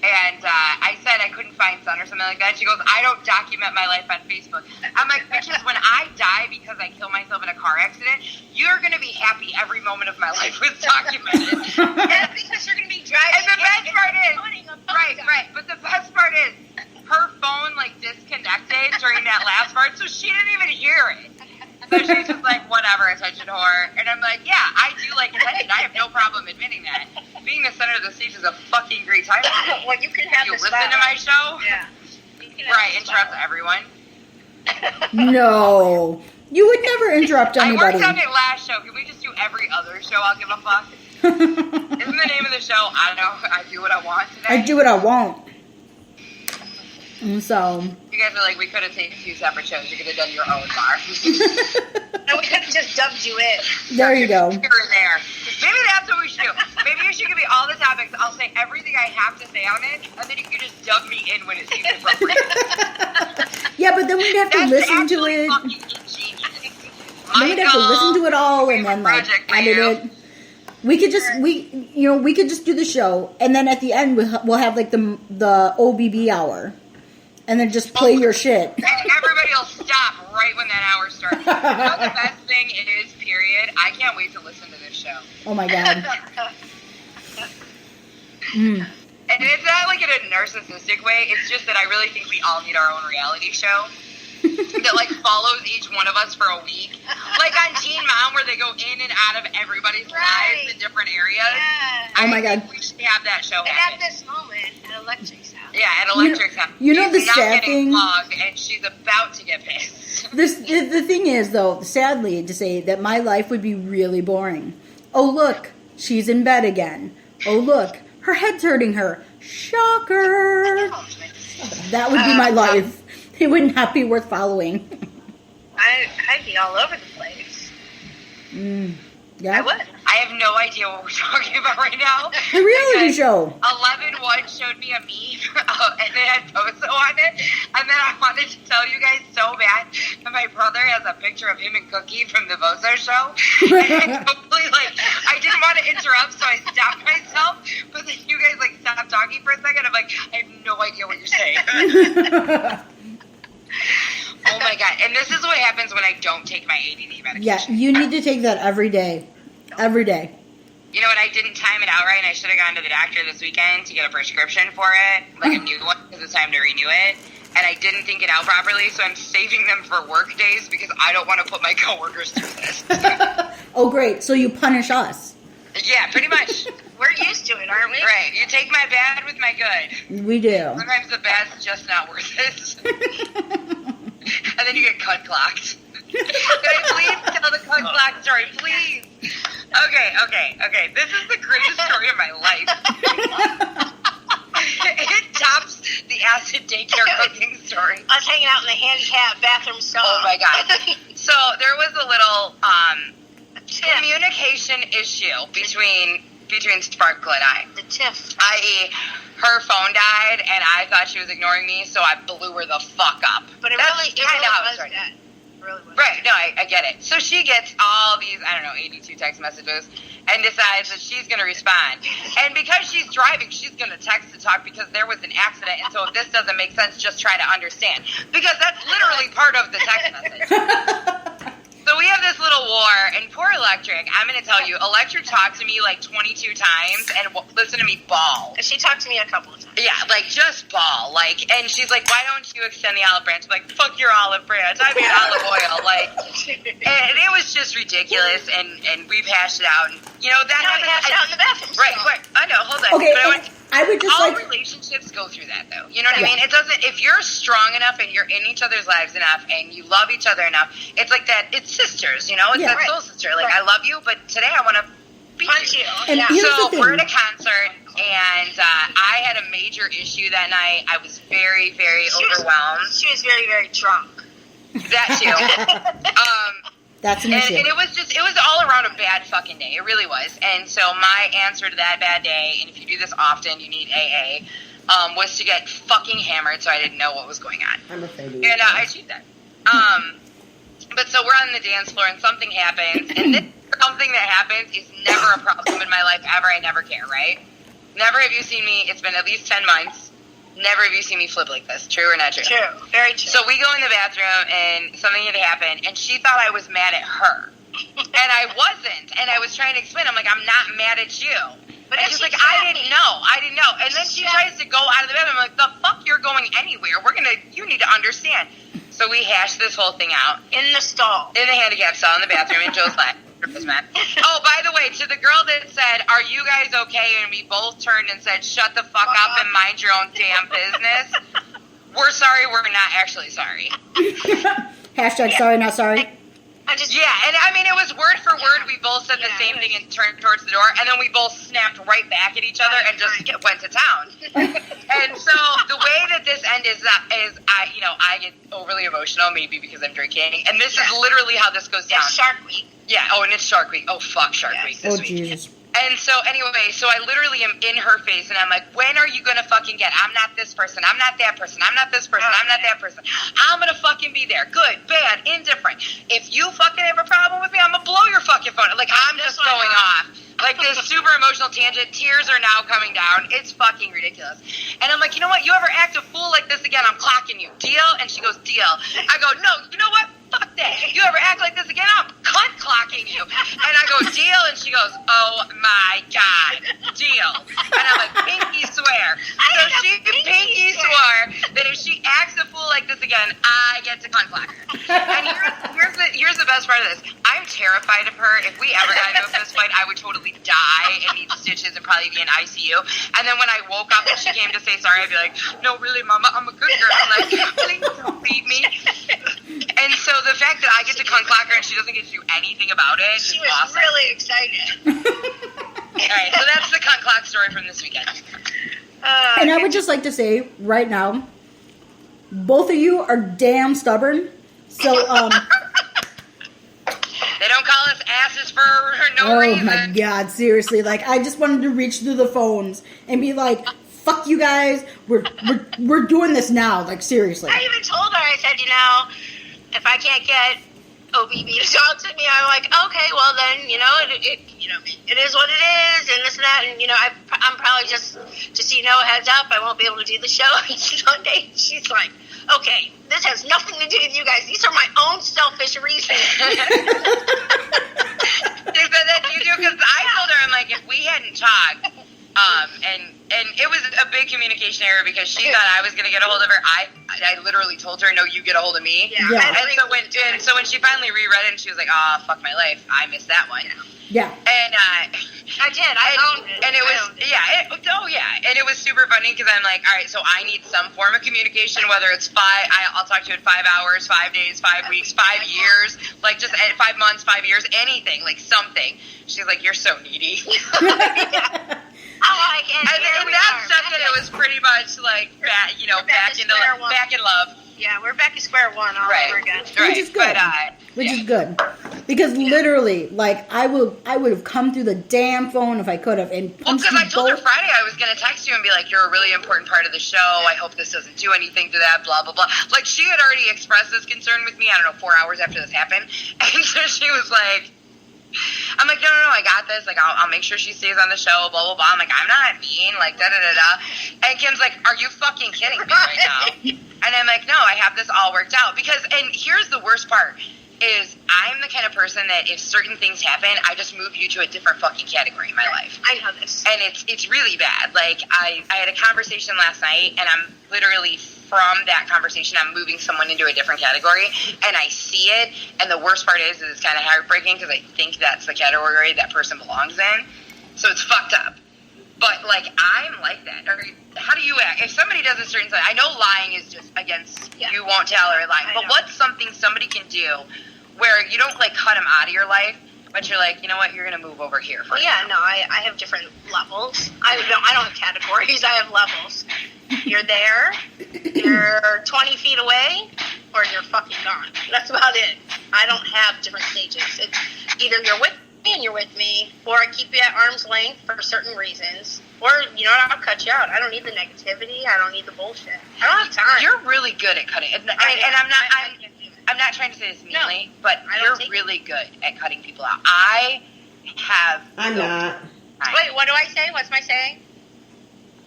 A: And I said I couldn't find Sun or something like that. She goes, I don't document my life on Facebook. I'm like, bitches, when I die because I kill myself in a car accident, you're going to be happy every moment of my life was documented.
C: That's because you're going to be driving.
A: And the best part is,
C: putting a post
A: right,
C: on.
A: but the best part is, her phone, like, disconnected during that last part, so she didn't even hear it. So she's just like, whatever, attention whore. And I'm like, yeah, I do like attention. I have no problem admitting that. Being the center of the stage is a fucking great time for me.
C: Well, you can have
A: You
C: the
A: listen to my show?
C: Yeah. You can have
A: Where I
C: the
A: interrupt
C: spotlight.
A: everyone.
B: No, you would never interrupt
A: I
B: anybody.
A: worked on it last show. Can we just do every other show? I'll give a fuck. Isn't the name of the show, I don't know, I do what I want today?
B: I do what I want. And so,
A: You guys are like, we could have taken 2 separate shows. You could have done your own bar.
C: No, we could have just dubbed you in.
B: there you go.
A: You're there. Maybe that's what we should do. Maybe you should give me all the topics. I'll say everything I have to say on it, and then you can just dub me in when it seems appropriate.
B: Yeah, but then we'd have to
A: That's
B: listen to
A: actually
B: it.
A: fucking ingenious.
B: Then we'd have to listen to it all and then like
A: Project for
B: edit
A: you.
B: it. We could just we could just do the show, and then at the end we'll have like the OBB hour, and then just play your shit.
A: And everybody will stop right when that hour starts. You know the best thing is, period? I can't wait to listen to this show.
B: Oh my god. Mm.
A: And it's not like in a narcissistic way. It's just that I really think we all need our own reality show. that like follows each one of us for a week. Like on Teen Mom where they go in and out of everybody's lives in different areas.
C: Yeah.
B: Oh my God.
A: We should have that show
C: And
A: happen.
C: at this moment, at Electric's house.
A: Yeah, at Electric's house.
B: You know
A: She's
B: the sad thing?
A: Vlogged and she's about to get pissed.
B: The thing is, though, sadly to say, that my life would be really boring. Oh, look, she's in bed again. Oh, look, her head's hurting her. Shocker. That would be my life. It would not be worth following.
C: I'd be all over the place.
B: Yeah.
C: I would.
A: I have no idea what we're talking about right now.
B: The reality show.
A: 11-1 showed me a meme and it had Bozo on it. And then I wanted to tell you guys so bad that my brother has a picture of him and Cookie from the Bozo show. And I totally, I didn't want to interrupt, so I stopped myself. But then you guys, stopped talking for a second. I'm like, I have no idea what you're saying. Oh my God. And this is what happens when I don't take my ADD medication.
B: Yeah, you need to take that every day. Every day.
A: You know what? I didn't time it out right, and I should have gone to the doctor this weekend to get a prescription for it, like a new one, because it's time to renew it. And I didn't think it out properly, so I'm saving them for work days because I don't want to put my coworkers through this.
B: Oh, great. So you punish us.
A: Yeah, pretty much.
C: We're used to it, aren't we?
A: Right. You take my bad with my good.
B: We do.
A: Sometimes the bad's just not worth it. And then you get cut clocked. Can I please tell the cut clock story, please? Okay. This is the greatest story of my life. It tops the acid daycare cooking story.
C: I was hanging out in the handicapped bathroom stall.
A: Oh my God. So there was a little communication issue between Sparkle and I.
C: The tiff.
A: I.e., her phone died, and I thought she was ignoring me, so I blew her the fuck up.
C: But it
A: That's
C: really
A: kinda how it
C: was
A: started.
C: that. It really was.
A: Right, no, I get it. So she gets all these, 82 text messages and decides that she's going to respond. And because she's driving, she's going to text to talk because there was an accident. And so if this doesn't make sense, just try to understand. Because that's literally part of the text message. So we have this little war, and poor Electric, I'm going to tell you, Electric talked to me 22 times and listen to me bawl.
C: She talked to me a couple of times.
A: Yeah, just bawl. And she's like, why don't you extend the olive branch? I'm like, fuck your olive branch. I mean olive oil. And it was just ridiculous, and we've hashed it out. And, that
C: we hashed it out in the bathroom.
A: Right. I know, hold on.
B: Okay,
A: But
B: I would just
A: all relationships go through that, though. You know what I mean? It doesn't, if you're strong enough and you're in each other's lives enough and you love each other enough, it's like that, it's sisters, It's that soul sister. I love you, but today I want to
C: Punch you.
B: And here's the
A: So
B: thing.
A: we're at a concert, and I had a major issue that night. I was very, very overwhelmed.
C: She was very, very drunk.
A: That too.
B: That's an issue.
A: And it was all around a bad fucking day. It really was. And so my answer to that bad day, and if you do this often, you need AA, was to get fucking hammered so I didn't know what was going on.
D: I'm afraid of
A: And I achieved that. But so we're on the dance floor and something happens, and this something that happens is never a problem in my life ever. I never care, right? Never have you seen me, it's been at least 10 months, never have you seen me flip like this. True or not true?
C: True. Very true.
A: So we go in the bathroom, and something had happened, and she thought I was mad at her. And I wasn't. And I was trying to explain, I'm like, I'm not mad at you.
C: But
A: And she's like, I didn't know. And then she tries to go out of the bathroom. I'm like, the fuck, you're going anywhere. You need to understand. So we hashed this whole thing out.
C: In the stall.
A: In the handicap stall in the bathroom, in Joe's lap. Oh, by the way, to the girl that said, are you guys okay? And we both turned and said, shut the fuck up and mind your own damn business. We're sorry, we're not actually sorry.
B: Hashtag sorry, not sorry.
A: Yeah, and it was word for word. We both said the same thing and turned towards the door, and then we both snapped right back at each other and just went to town. And so the way that this ended is I get overly emotional, maybe because I'm drinking, and this is literally how this goes down.
C: It's Shark Week.
A: Yeah, and it's Shark Week. Oh, fuck Shark Week this week.
B: Jesus.
A: And so anyway, I literally am in her face, and I'm like, when are you going to fucking get? I'm not this person. I'm not that person. I'm not this person. I'm not that person. I'm going to fucking be there. Good, bad, indifferent. If you fucking have a problem with me, I'm going to blow your fucking phone. I'm just going off. This super emotional tangent. Tears are now coming down. It's fucking ridiculous. And I'm like, you know what? You ever act a fool like this again, I'm clocking you. Deal? And she goes, deal. I go, no, you know what? Fuck fuck that. You ever act like this again, I'm cunt clocking you. And I go, deal? And she goes, oh my God, deal. And I'm like, pinky swear. So she pinky swore that if she acts a fool like this again, I get to cunt clock her. And here's the best part of this. I'm terrified of her. If we ever got into a fist fight, I would totally die and need stitches and probably be in ICU. And then when I woke up and she came to say sorry, I'd be like, no, really, Mama, I'm a good girl. I'm like, please don't beat me. And so the fact that I get to cunt clock her and she doesn't get to do anything about it is
C: She was
A: awesome.
C: really excited.
A: All right, so that's the cunt clock story from this weekend.
B: And I would just like to say right now, both of you are damn stubborn. So,
A: They don't call us asses for no
B: oh
A: reason.
B: my God, seriously. Like, I just wanted to reach through the phones and be like, fuck you guys. We're doing this now. Like, seriously.
C: I even told her, I said, you know, if I can't get OBB to talk to me, I'm like, okay, well then, you know, it is what it is, and this and that, and you know, I'm probably just so you know, heads up, I won't be able to do the show Sunday. She's like, okay, this has nothing to do with you guys. These are my own selfish reasons.
A: She said that to you too, because I told her, I'm like, if we hadn't talked, and it was a big communication error because she thought I was going to get a hold of her. I literally told her, no, you get a hold of me.
C: Yeah.
B: Yeah.
A: And so when she finally reread it, and she was like, oh, fuck my life, I missed that one.
B: Yeah.
A: And
C: I did. I owned it.
A: And it was, and it was super funny because I'm like, all right, so I need some form of communication, whether it's I'll talk to you in 5 hours, 5 days, 5 weeks, 5 years, like just 5 months, 5 years, anything, like something. She's like, you're so needy. And in that second, it was pretty much like back in love.
C: Yeah, we're back to square one all over again.
B: Which is good. Which is good. Because literally, like, I would have come through the damn phone if I could have and punched
A: because
B: you
A: I told her
B: both.
A: Friday I was going to text you and be like, you're a really important part of the show. I hope this doesn't do anything to that, blah, blah, blah. Like, she had already expressed this concern with me, I don't know, 4 hours after this happened. And so she was like, I'm like, no, I got this. Like, I'll make sure she stays on the show, blah, blah, blah. I'm like, I'm not mean, like, da-da-da-da. And Kim's like, are you fucking kidding me right now? And I'm like, no, I have this all worked out. Because, and here's the worst part, is I'm the kind of person that if certain things happen, I just move you to a different fucking category in my life.
C: I know this.
A: And it's really bad. Like, I had a conversation last night, and I'm literally, from that conversation, I'm moving someone into a different category, and I see it, and the worst part is it's kind of heartbreaking, because I think that's the category that person belongs in, so it's fucked up. But, like, I'm like that. Or, how do you act? If somebody does a certain thing, I know lying is just against, you won't tell or lying, but what's something somebody can do where you don't, like, cut them out of your life, but you're like, you know what, you're going to move over here.
C: Well, yeah, no, I have different levels. I don't have categories, I have levels. You're there, you're 20 feet away, or you're fucking gone. That's about it. I don't have different stages. It's either you're with me and you're with me, or I keep you at arm's length for certain reasons, or, you know what, I'll cut you out. I don't need the negativity. I don't need the bullshit. I don't have time.
A: You're really good at cutting. And I'm not trying to say this meanly, but you're really good at cutting people out.
D: I'm not.
C: Wait, what do I say? What's my saying?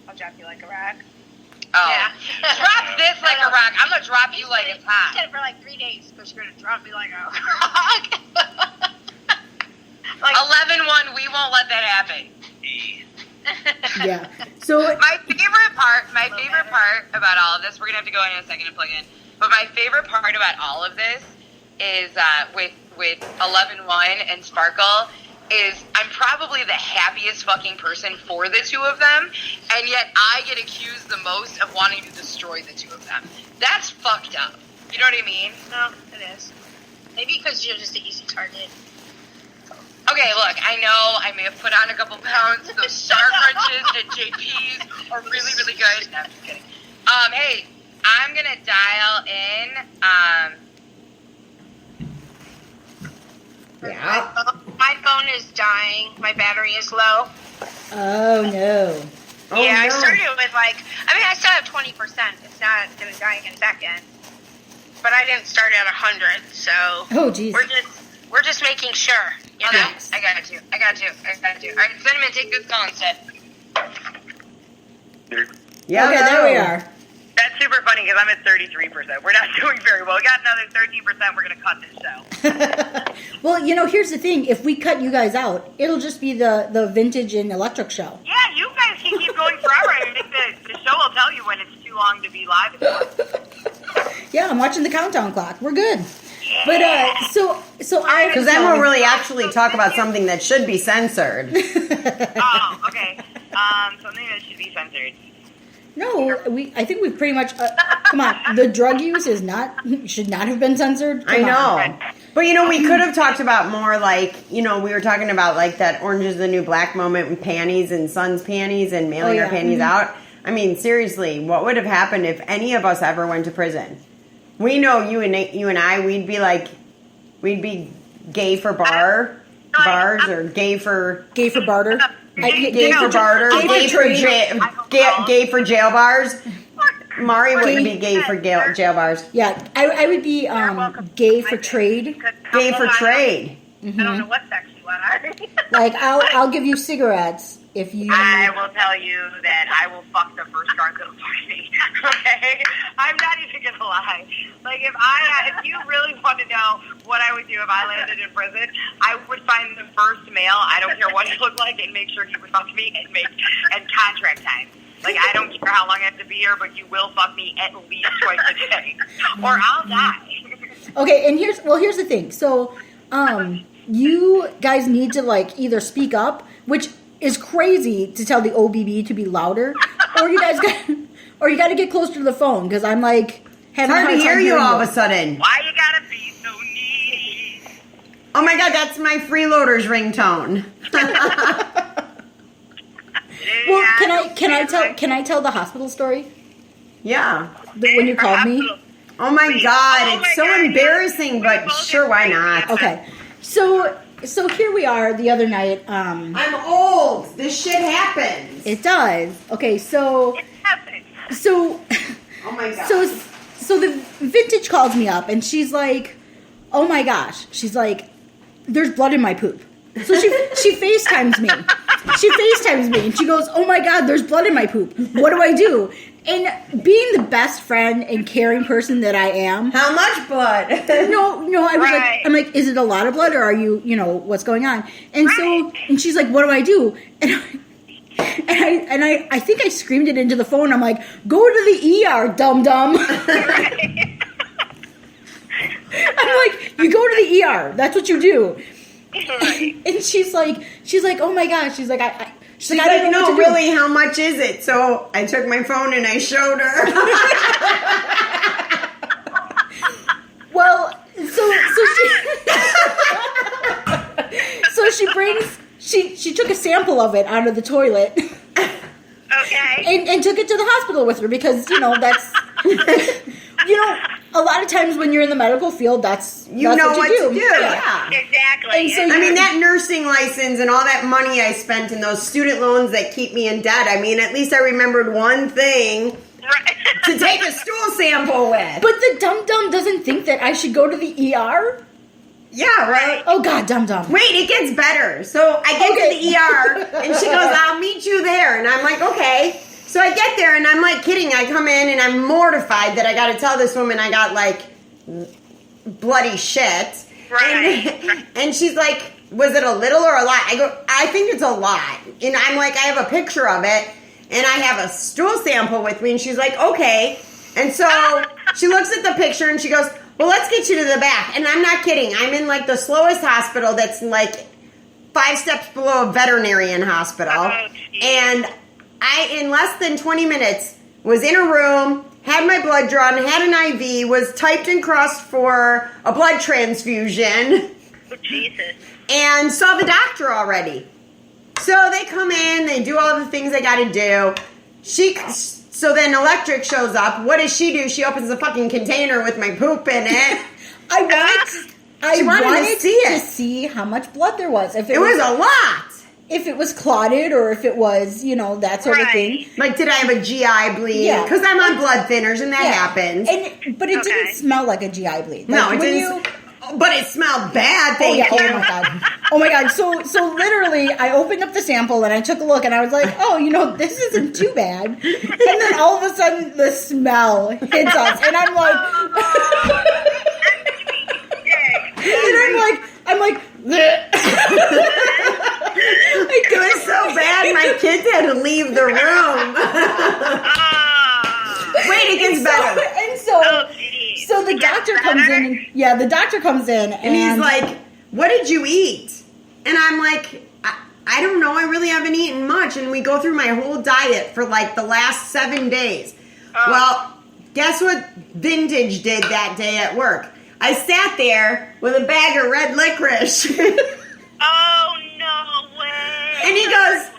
C: I'll drop you like a rock.
A: Oh.
C: Yeah.
A: Drop this like a rock. I'm going to drop you like it's
C: You
A: hot.
C: said it for like 3 days, but you're going to drop me like a rock. Like,
A: 11-1, we won't let that happen.
B: Yeah. So
A: My favorite part about all of this, we're going to have to go in a second and plug in, but my favorite part about all of this is with 11-1 and Sparkle is I'm probably the happiest fucking person for the two of them, and yet I get accused the most of wanting to destroy the two of them. That's fucked up. You know what I mean?
C: no, it is. Maybe because you're just an easy target.
A: Okay, look, I know I may have put on a couple pounds. Those star crunches at JP's are really, really good. No, I'm just kidding. Hey, I'm going to dial in.
D: Yeah.
C: My phone is dying. My battery is low.
B: oh no.
D: Oh,
C: yeah, I
D: no.
C: started with I still have 20%. It's not going to die in a second. But I didn't start at 100, so
B: Oh jeez.
C: we're just making sure. You know?
A: Okay, I got you. All right, Cinnamon, take this call instead.
D: Yeah,
B: Okay, there we are.
A: That's who super funny because I'm at 33%. We're not doing very well. We got another 13%. We're going to cut this show.
B: Well, here's the thing. If we cut you guys out, it'll just be the vintage and electric show.
A: Yeah, you guys can keep going forever. I think the show will tell you when it's too long to be live again.
B: Yeah, I'm watching the countdown clock. We're good. But so I
D: Because then we'll really actually talk about something that should be censored.
A: Oh, okay. Something that should be censored.
B: No, I think we pretty much. Come on, the drug use should not have been censored. Come
D: I know.
B: on.
D: But, we could have talked about more like, we were talking about like that Orange is the New Black moment with panties and Sun's panties and mailing our panties out. I mean, seriously, what would have happened if any of us ever went to prison? We know you and I, we'd be gay for bars or gay for
B: barter.
D: Gay for barter, gay for jail bars. Mari wouldn't be gay for jail bars.
B: Yeah, I would be gay for trade.
D: Gay for trade.
A: I don't know what sex you are.
B: Like I'll give you cigarettes if you.
A: I will tell you that I will fuck the first shark that'll fuck me. Okay, I'm not even gonna lie. Like if you really want to know what I would do if I landed in prison, I would find the first male. I don't care what he looked like, and make sure he would fuck me and contract time. Like I don't care how long I have to be here, but you will fuck me at least twice a day, or I'll die.
B: Okay, and here's the thing. So, you guys need to like either speak up, which is crazy to tell the OBB to be louder, or you got to get closer to the phone because I'm like having
D: It's hard to hear you all
B: you.
D: of a sudden.
A: Why you gotta be so needy?
D: Oh my god, that's my freeloaders ringtone.
B: Well, can I tell the hospital story?
D: Yeah.
B: When you called me?
D: Oh my god, it's so embarrassing, but sure, why not?
B: Okay. So here we are the other night.
D: I'm old. This shit happens.
B: It does. Okay, so
D: Oh my god.
B: So the vintage calls me up and she's like, "Oh my gosh." She's like, "There's blood in my poop." So she FaceTimes me. She FaceTimes me and she goes, "Oh my god, there's blood in my poop. What do I do?" And being the best friend and caring person that I am,
D: How much blood?
B: no, I was like, I'm like, "Is it a lot of blood or are you what's going on?" And so, and she's like, "What do I do?" And I think I screamed it into the phone. I'm like, "Go to the ER, dum dum." I'm like, "You go to the ER. That's what you do." And she's like, "Oh my gosh." She's like, She's
D: like,
B: I don't know what to do.
D: Really, how much is it? So I took my phone and I showed her.
B: Well, so she took a sample of it out of the toilet.
A: Okay.
B: And took it to the hospital with her because that's a lot of times when you're in the medical field, that's
D: what to do. Yeah.
A: Exactly.
B: And so
D: I mean, that nursing license and all that money I spent and those student loans that keep me in debt. I mean, at least I remembered one thing to take a stool sample with.
B: But the dum-dum doesn't think that I should go to the ER?
D: Yeah, right.
B: Oh, God, dum-dum.
D: Wait, it gets better. So I get to the ER, and she goes, "I'll meet you there." And I'm like, okay. So I get there, and I'm like kidding. I come in, and I'm mortified that I got to tell this woman I got, like, bloody shit.
A: Right.
D: And she's like, "Was it a little or a lot?" I go, "I think it's a lot." And I'm like, I have a picture of it, and I have a stool sample with me, and she's like, "Okay." And so she looks at the picture, and she goes, "Well, let's get you to the back." And I'm not kidding. I'm in, like, the slowest hospital that's, like, 5 steps below a veterinarian hospital.
A: Oh,
D: and I, in less than 20 minutes, was in a room, had my blood drawn, had an IV, was typed and crossed for a blood transfusion.
A: Oh, Jesus.
D: And saw the doctor already. So they come in, they do all the things they gotta do. So then Electric shows up. What does she do? She opens the fucking container with my poop in it.
B: I wanted
D: to
B: see how much blood there was. If
D: it was a lot.
B: If it was clotted or if it was, that sort of thing.
D: Like, did I have a GI bleed?
B: Yeah.
D: Because I'm on blood thinners and that happens.
B: But it didn't smell like a GI bleed. Like
D: No, it didn't. But it smelled bad.
B: Oh, yeah.
D: Thank you.
B: Oh, my God. Oh, my God. So literally, I opened up the sample and I took a look and I was like, oh, this isn't too bad. And then all of a sudden, the smell hits us. And I'm like... I'm like...
D: It was so bad, my kids had to leave the room. Wait, it gets better.
B: So the doctor comes in. The doctor comes in.
D: And he's like, what did you eat? And I'm like, I don't know. I really haven't eaten much. And we go through my whole diet for like the last 7 days. Well, guess what Vintage did that day at work? I sat there with a bag of red licorice.
C: Oh, no way.
D: And he goes,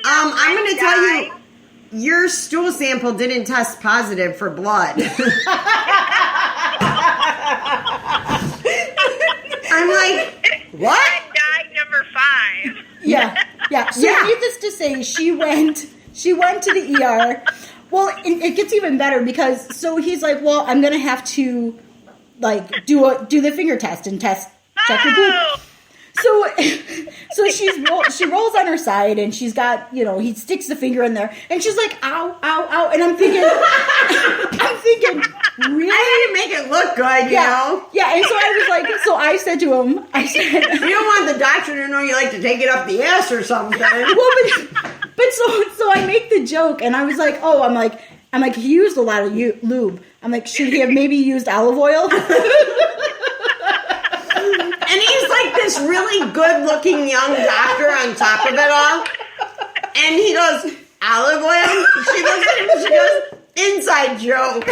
D: I'm going to tell you, your stool sample didn't test positive for blood. I'm like, what?
C: Red dye number 5.
B: Yeah. So needless to say, she went to the ER. Well, it gets even better because he's like, well, I'm gonna have to like do the finger test and check your poop. So she rolls on her side and she's got, he sticks the finger in there and she's like, ow, ow, ow. And I'm thinking, really?
D: I had to make it look good, you know?
B: Yeah, and so I was like, I said to him, you
D: don't want the doctor to know you like to take it up the ass or something.
B: Well, but so I make the joke and I was like, I'm like, he used a lot of lube. I'm like, should he have maybe used olive oil?
D: And he's like this really good-looking young doctor on top of it all. And he goes, olive oil? She looks at him and she goes, inside joke.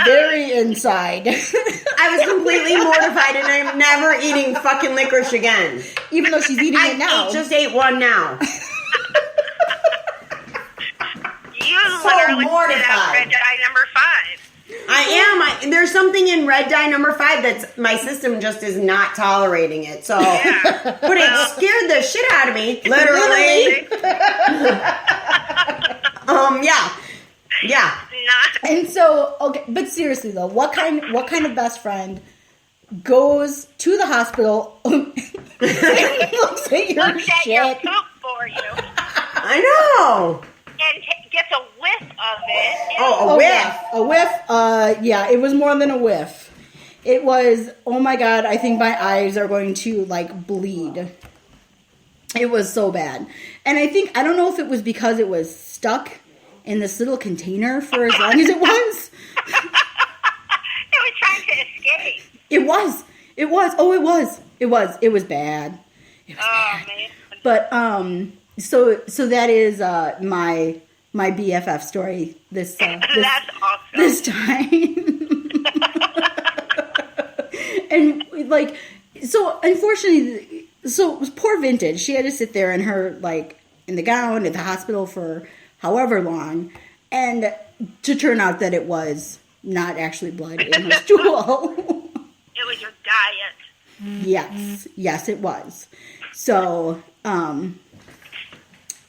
B: Very inside.
D: I was completely mortified and I'm never eating fucking licorice again.
B: Even though she's eating it now.
D: I just ate one now.
C: You
D: so
C: literally
D: mortified.
C: red dye number 5.
D: I am. There's something in red dye number 5 that's my system just is not tolerating it. So, but it scared the shit out of me, literally. Yeah.
B: And so, okay, but seriously though, what kind of best friend goes to the hospital and looks at your shit?
C: Your poop for you.
D: I know.
C: And gets a whiff of it.
D: Oh, a whiff.
B: Yeah. A whiff. Yeah, it was more than a whiff. It was, oh my God, I think my eyes are going to like bleed. It was so bad. And I don't know if it was because it was stuck in this little container for as long as it was.
C: It was trying to escape.
B: It was. Oh, it was. It was bad. It was bad.
C: Man.
B: But, so that is my BFF story this
C: That's awesome.
B: this time. And like, so unfortunately, so poor Vintage, she had to sit there in her like in the gown at the hospital for however long, and to turn out that it was not actually blood in her stool.
C: It was your diet.
B: Yes, it was. So,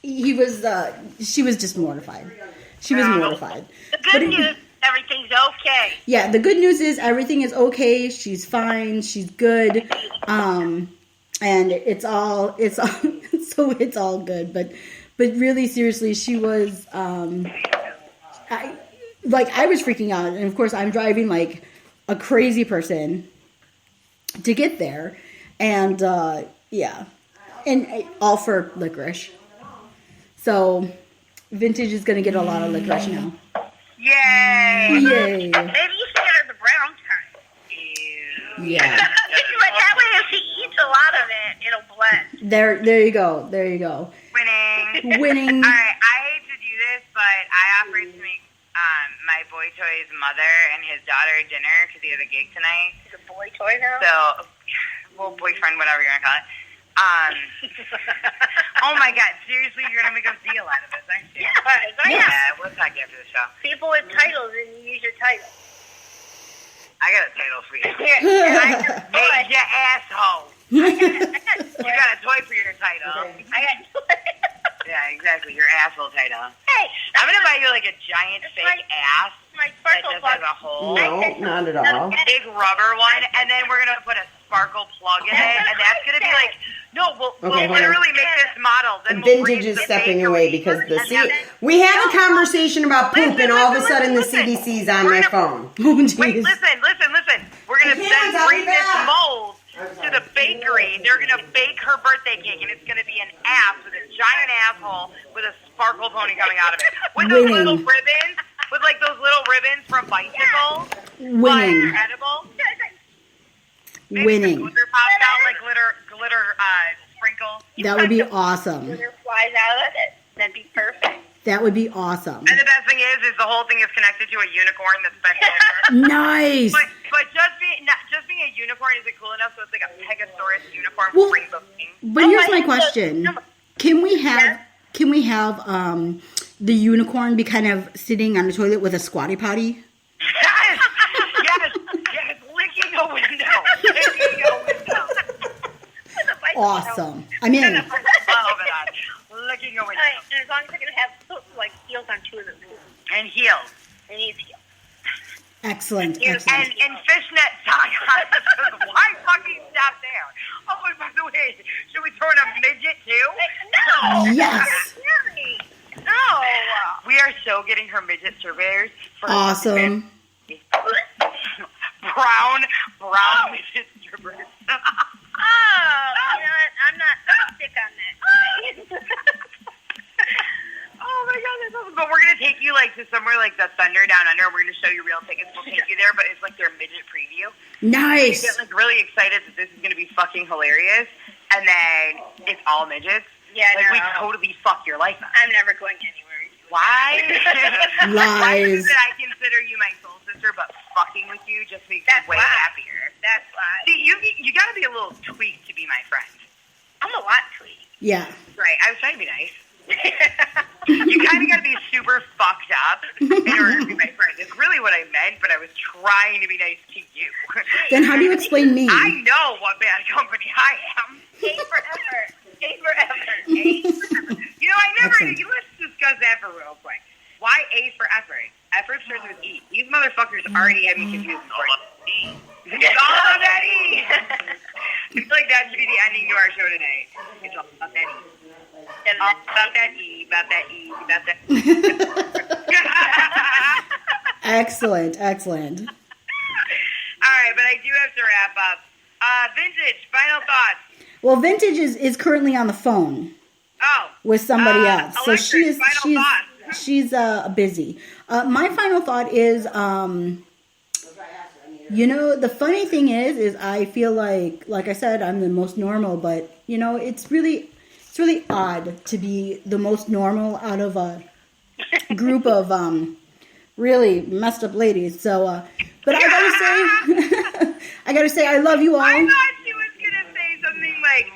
B: she was just mortified. She was mortified.
C: The good news, everything's okay.
B: Yeah, the good news is everything is okay. She's fine. She's good. And it's all good. But really seriously, she was, I was freaking out. And of course I'm driving like a crazy person to get there. And, yeah. And all for licorice. So, Vintage is going to get a lot of licorice now.
C: Yay!
B: Yay!
C: Maybe you should get her the brown kind.
B: Yeah.
C: But that way, if she eats a lot of it, it'll blend.
B: There you go. Winning.
G: All right, I hate to do this, but I offered to make my boy toy's mother and his daughter dinner because he has a gig tonight.
C: He's a boy toy now?
G: So, well, boyfriend, whatever you want to call it. Oh my God! Seriously, you're gonna make a deal out of this, aren't you? Yeah, we'll talk after the show.
C: People with titles and you use your title.
G: I got a title for you.
C: Here,
G: Hey, you asshole! You got a toy for your title.
C: I got toy.
G: Yeah, exactly. Your asshole title.
C: Hey,
G: I'm gonna buy you like a giant fake ass.
C: My my
G: that
C: sparkle
G: just
C: plug.
G: has a hole.
D: No, not at all.
G: Big rubber one, and then we're gonna put a sparkle plug in it, and that's gonna be like, no, we'll
D: Okay, hold on.
G: literally make this model. Then we'll bring
D: Vintage
G: it
D: is
G: to
D: stepping
G: bakery,
D: away because the
G: and then-
D: we had a conversation about poop, and all of a sudden the
G: listen.
D: CDC's on my phone.
B: Oh,
G: Wait,
B: jeez.
G: listen. We're gonna
D: I can't,
G: then
D: I'll be
G: bring this
D: back.
G: mold to the bakery. They're gonna bake her birthday cake, and it's gonna be an ass with a giant asshole with a sparkle pony coming out of it, with those
B: Winning.
G: little ribbons, with like those little ribbons from bicycles.
B: Winning.
G: But they're edible. Maybe
B: Winning.
G: some glitter pops out, like glitter sprinkles.
B: That would be awesome.
C: Glitter flies out of it. That'd be perfect.
B: That would be awesome.
G: And the best thing is the whole thing is connected to a unicorn that's special.
B: Nice.
G: But just being a unicorn isn't cool enough, so it's like a Pegasaurus unicorn
B: Well,
G: with rainbow wings.
B: But here's my question: Can we have the unicorn be kind of sitting on the toilet with a squatty potty?
G: Yes, licking a window.
B: Awesome. I'm in.
G: Love it. Licking a window.
C: And as long as they're gonna have like heels on two of them
G: And heels.
C: and he's heels.
B: Excellent.
G: And
B: Excellent.
G: fishnet socks. Why fucking stop there? Oh, and by the way, should we throw in a midget too?
C: No.
B: Yes.
C: No.
G: We are so getting her midget surveyors. For
B: Awesome.
G: brown midget surveyors.
C: Oh, you know what? I'm sick on that.
G: Oh my god, that's awesome. But we're gonna take you like to somewhere like the Thunder Down Under, and we're gonna show you real tickets. We'll take you there, but it's like their midget preview.
B: Nice.
G: You get like really excited that this is gonna be fucking hilarious, and then it's all midgets.
C: Yeah,
G: Like
C: no.
G: we totally fuck your life up.
C: I'm never going anywhere.
G: Why? Why is
B: Lies.
G: it I consider you my soul sister, but fucking with you just makes
C: That's
G: me way
C: why.
G: happier.
C: That's why.
G: See, you gotta be a little tweaked to be my friend.
C: I'm a lot tweaked.
B: Yeah.
G: Right, I was trying to be nice. You kind of got to be super fucked up in order to be my friend. It's really what I meant, but I was trying to be nice to you.
B: Then how do you explain me?
G: I know what bad company I am.
C: A forever. A forever.
G: You know, I never.
B: Excellent.
G: Let's discuss that for real quick. Why A for effort? Effort starts with E. These motherfuckers already have me confused. It's all about that E. It's like that should be the ending to our show today. It's all about that E. All about that E, about that E, about that E.
B: Excellent. Excellent.
G: All right, but I do have to wrap up. Vintage, final thoughts.
B: Well, Vintage is currently on the phone
G: Oh.
B: with somebody else, so
G: Electric, final thoughts.
B: she's busy. My final thought is, the funny thing is I feel like I said, I'm the most normal, but it's really odd to be the most normal out of a group of really messed up ladies. So, but I gotta say, I love you all.
G: I thought she was gonna say something like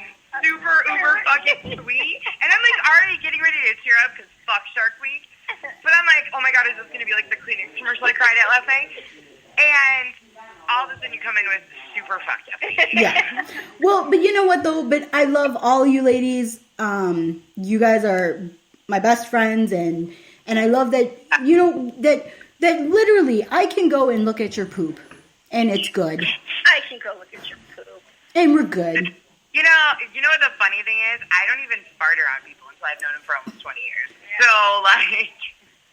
G: super uber fucking sweet, and I'm like already getting ready to tear up because fuck Shark Week. But I'm like, oh my god, is this gonna be like the Kleenex commercial I cried at last night? And all of a sudden you come in with super fucked up.
B: Yeah. Well, but you know what though? But I love all you ladies. You guys are my best friends, and I love that that literally I can go and look at your poop, and it's good,
C: I can go look at your poop.
B: and we're good.
G: You know what the funny thing is? I don't even fart around people until I've known them for almost 20 years. So like,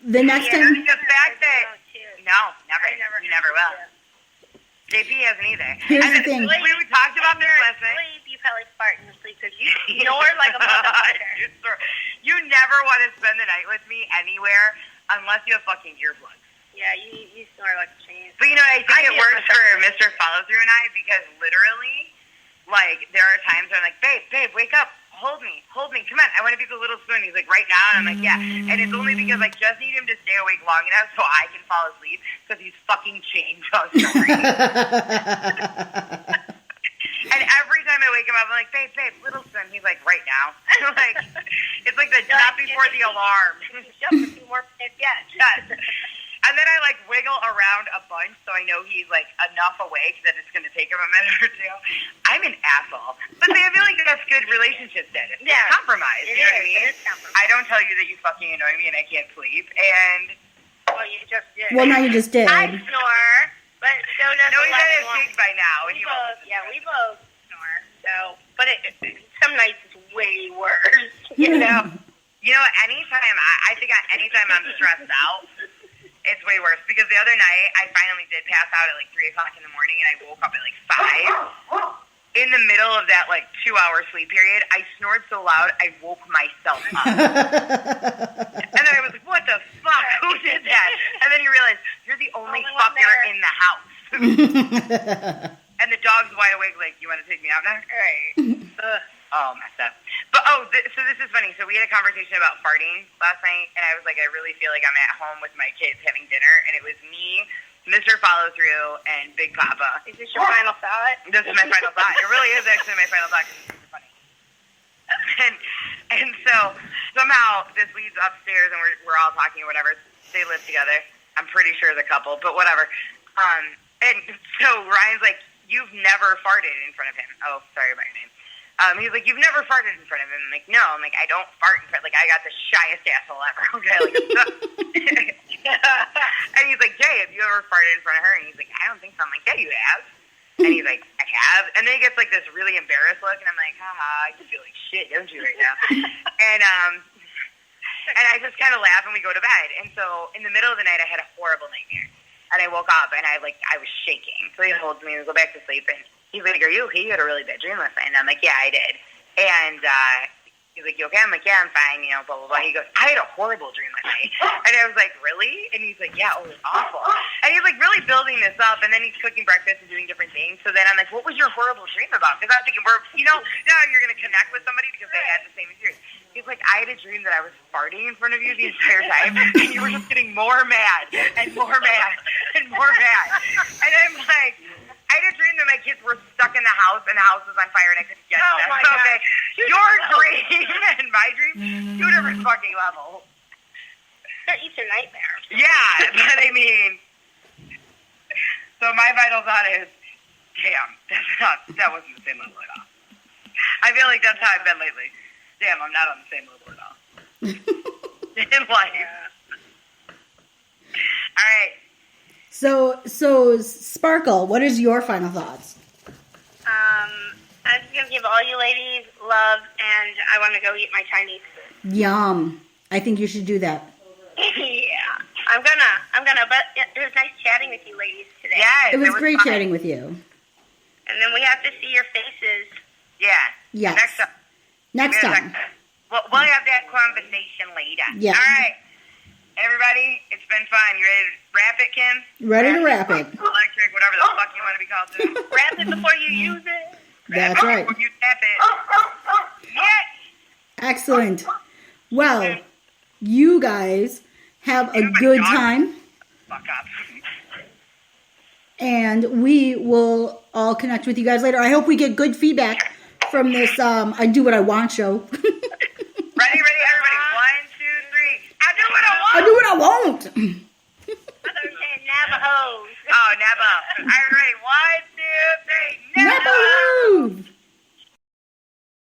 B: The next
G: the
B: time,
G: fact that never,
C: I never
G: you never will. JP hasn't either.
B: Here's
G: And
B: the thing.
G: We talked about this last night.
C: Sleep, you probably fart in your sleep because you snore like a motherfucker.
G: You never want to spend the night with me anywhere unless you have fucking earplugs.
C: Yeah, you snore like a chain.
G: But I think it works for Mr. Follow Through and I because literally, like, there are times where I'm like, babe, wake up. Hold me, come on, I want to be the little spoon. He's like, right now, and I'm like, yeah. And it's only because I just need him to stay awake long enough so I can fall asleep because he's fucking chained to snoring. And every time I wake him up, I'm like, babe, little spoon. He's like, right now. Like, it's like the not before the alarm.
C: Jump a few more minutes,
G: Yes. And then I like wiggle around a bunch so I know he's like enough awake that it's going to take him a minute or two. I'm an asshole. But see, I feel like that's good relationship status. It's compromise. You know what I mean?
C: It is compromise.
G: I don't tell you that you fucking annoy me and I can't sleep. And
C: Well, you just did.
B: Well, now you just did.
C: I snore, but so does
G: No, he's at
C: Eleven
G: his
C: One.
G: gig by now. And
C: We
G: he
C: both, yeah, we both snore. So, but some nights it's way worse. You know.
G: You know, anytime I think anytime I'm stressed out, it's way worse. Because the other night I finally did pass out at like 3:00 in the morning, and I woke up at like 5. In the middle of that like 2-hour sleep period, I snored so loud I woke myself up. And then I was like, "What the fuck? Who did that?" And then you realize you're the only fucker in the house. And the dog's wide awake, like, "You want to take me out now?" Right. Oh, messed up. But, so this is funny. So we had a conversation about farting last night, and I was like, I really feel like I'm at home with my kids having dinner, and it was me, Mr. Follow Through, and Big Papa.
C: Is this your final thought?
G: This is my final thought. It really is actually my final thought, because it's super funny. And so somehow this leads upstairs, and we're all talking or whatever. They live together. I'm pretty sure the couple, but whatever. And so Ryan's like, "You've never farted in front of him." Oh, sorry about your name. He's like, "You've never farted in front of him." I'm like, "No." I'm like, "I don't fart in front." Like, I got the shyest asshole ever. Okay, like, and he's like, "Jay, have you ever farted in front of her?" And he's like, "I don't think so." I'm like, "Yeah, you have." And he's like, "I have." And then he gets like this really embarrassed look, and I'm like, "Haha, you feel like shit, don't you, right now?" And I just kind of laugh, and we go to bed. And so in the middle of the night, I had a horrible nightmare, and I woke up, and I was shaking. So he holds me, and we go back to sleep, and he's like, "Are you okay? You had a really bad dream last night." And I'm like, "Yeah, I did." And he's like, "You okay?" I'm like, "Yeah, I'm fine," you know, blah, blah, blah. He goes, "I had a horrible dream last night." And I was like, "Really?" And he's like, "Yeah, it was awful." And he's like really building this up, and then he's cooking breakfast and doing different things. So then I'm like, "What was your horrible dream about?" Because I'm thinking, now you're going to connect with somebody because they had the same experience. He's like, "I had a dream that I was farting in front of you the entire time, and you were just getting more mad and more mad and more mad." And I'm like, "I had a dream that my kids were stuck in the house and the house was on fire and I couldn't get to them."
C: my God.
G: Okay, your dream and my dream, 2 different fucking levels.
C: They're each a nightmare.
G: Yeah, but I mean, so my final thought is, damn, that wasn't the same level at all. I feel like that's how I've been lately. Damn, I'm not on the same level at all. In life. All right.
B: So Sparkle, what is your final thoughts?
C: I'm just gonna give all you ladies love, and I want to go eat my Chinese food.
B: Yum. I think you should do that.
C: Yeah, I'm gonna. But it was nice chatting with you ladies today.
G: Yes,
B: It was great
G: fun.
B: chatting with you.
C: And then we have to see your faces.
G: Yeah.
B: Yes.
G: Next time.
B: Next time.
G: We'll have that conversation later.
B: Yeah.
G: All right. Everybody, it's been fun. You ready to wrap it, Kim?
B: Ready to wrap it.
G: Electric, whatever the fuck you want to be called today.
C: Wrap it before you use it.
B: That's right.
G: Before you tap it. Yes.
B: Excellent. Well, you guys have a good time,
G: Fuck up.
B: and we will all connect with you guys later. I hope we get good feedback from this I Do What I Want show.
G: Ready, everybody. 1, 2, 3. I do what I want.
B: I do what I want.
C: I thought you were saying Navajos.
G: Oh, Napa. All right, ready. 1,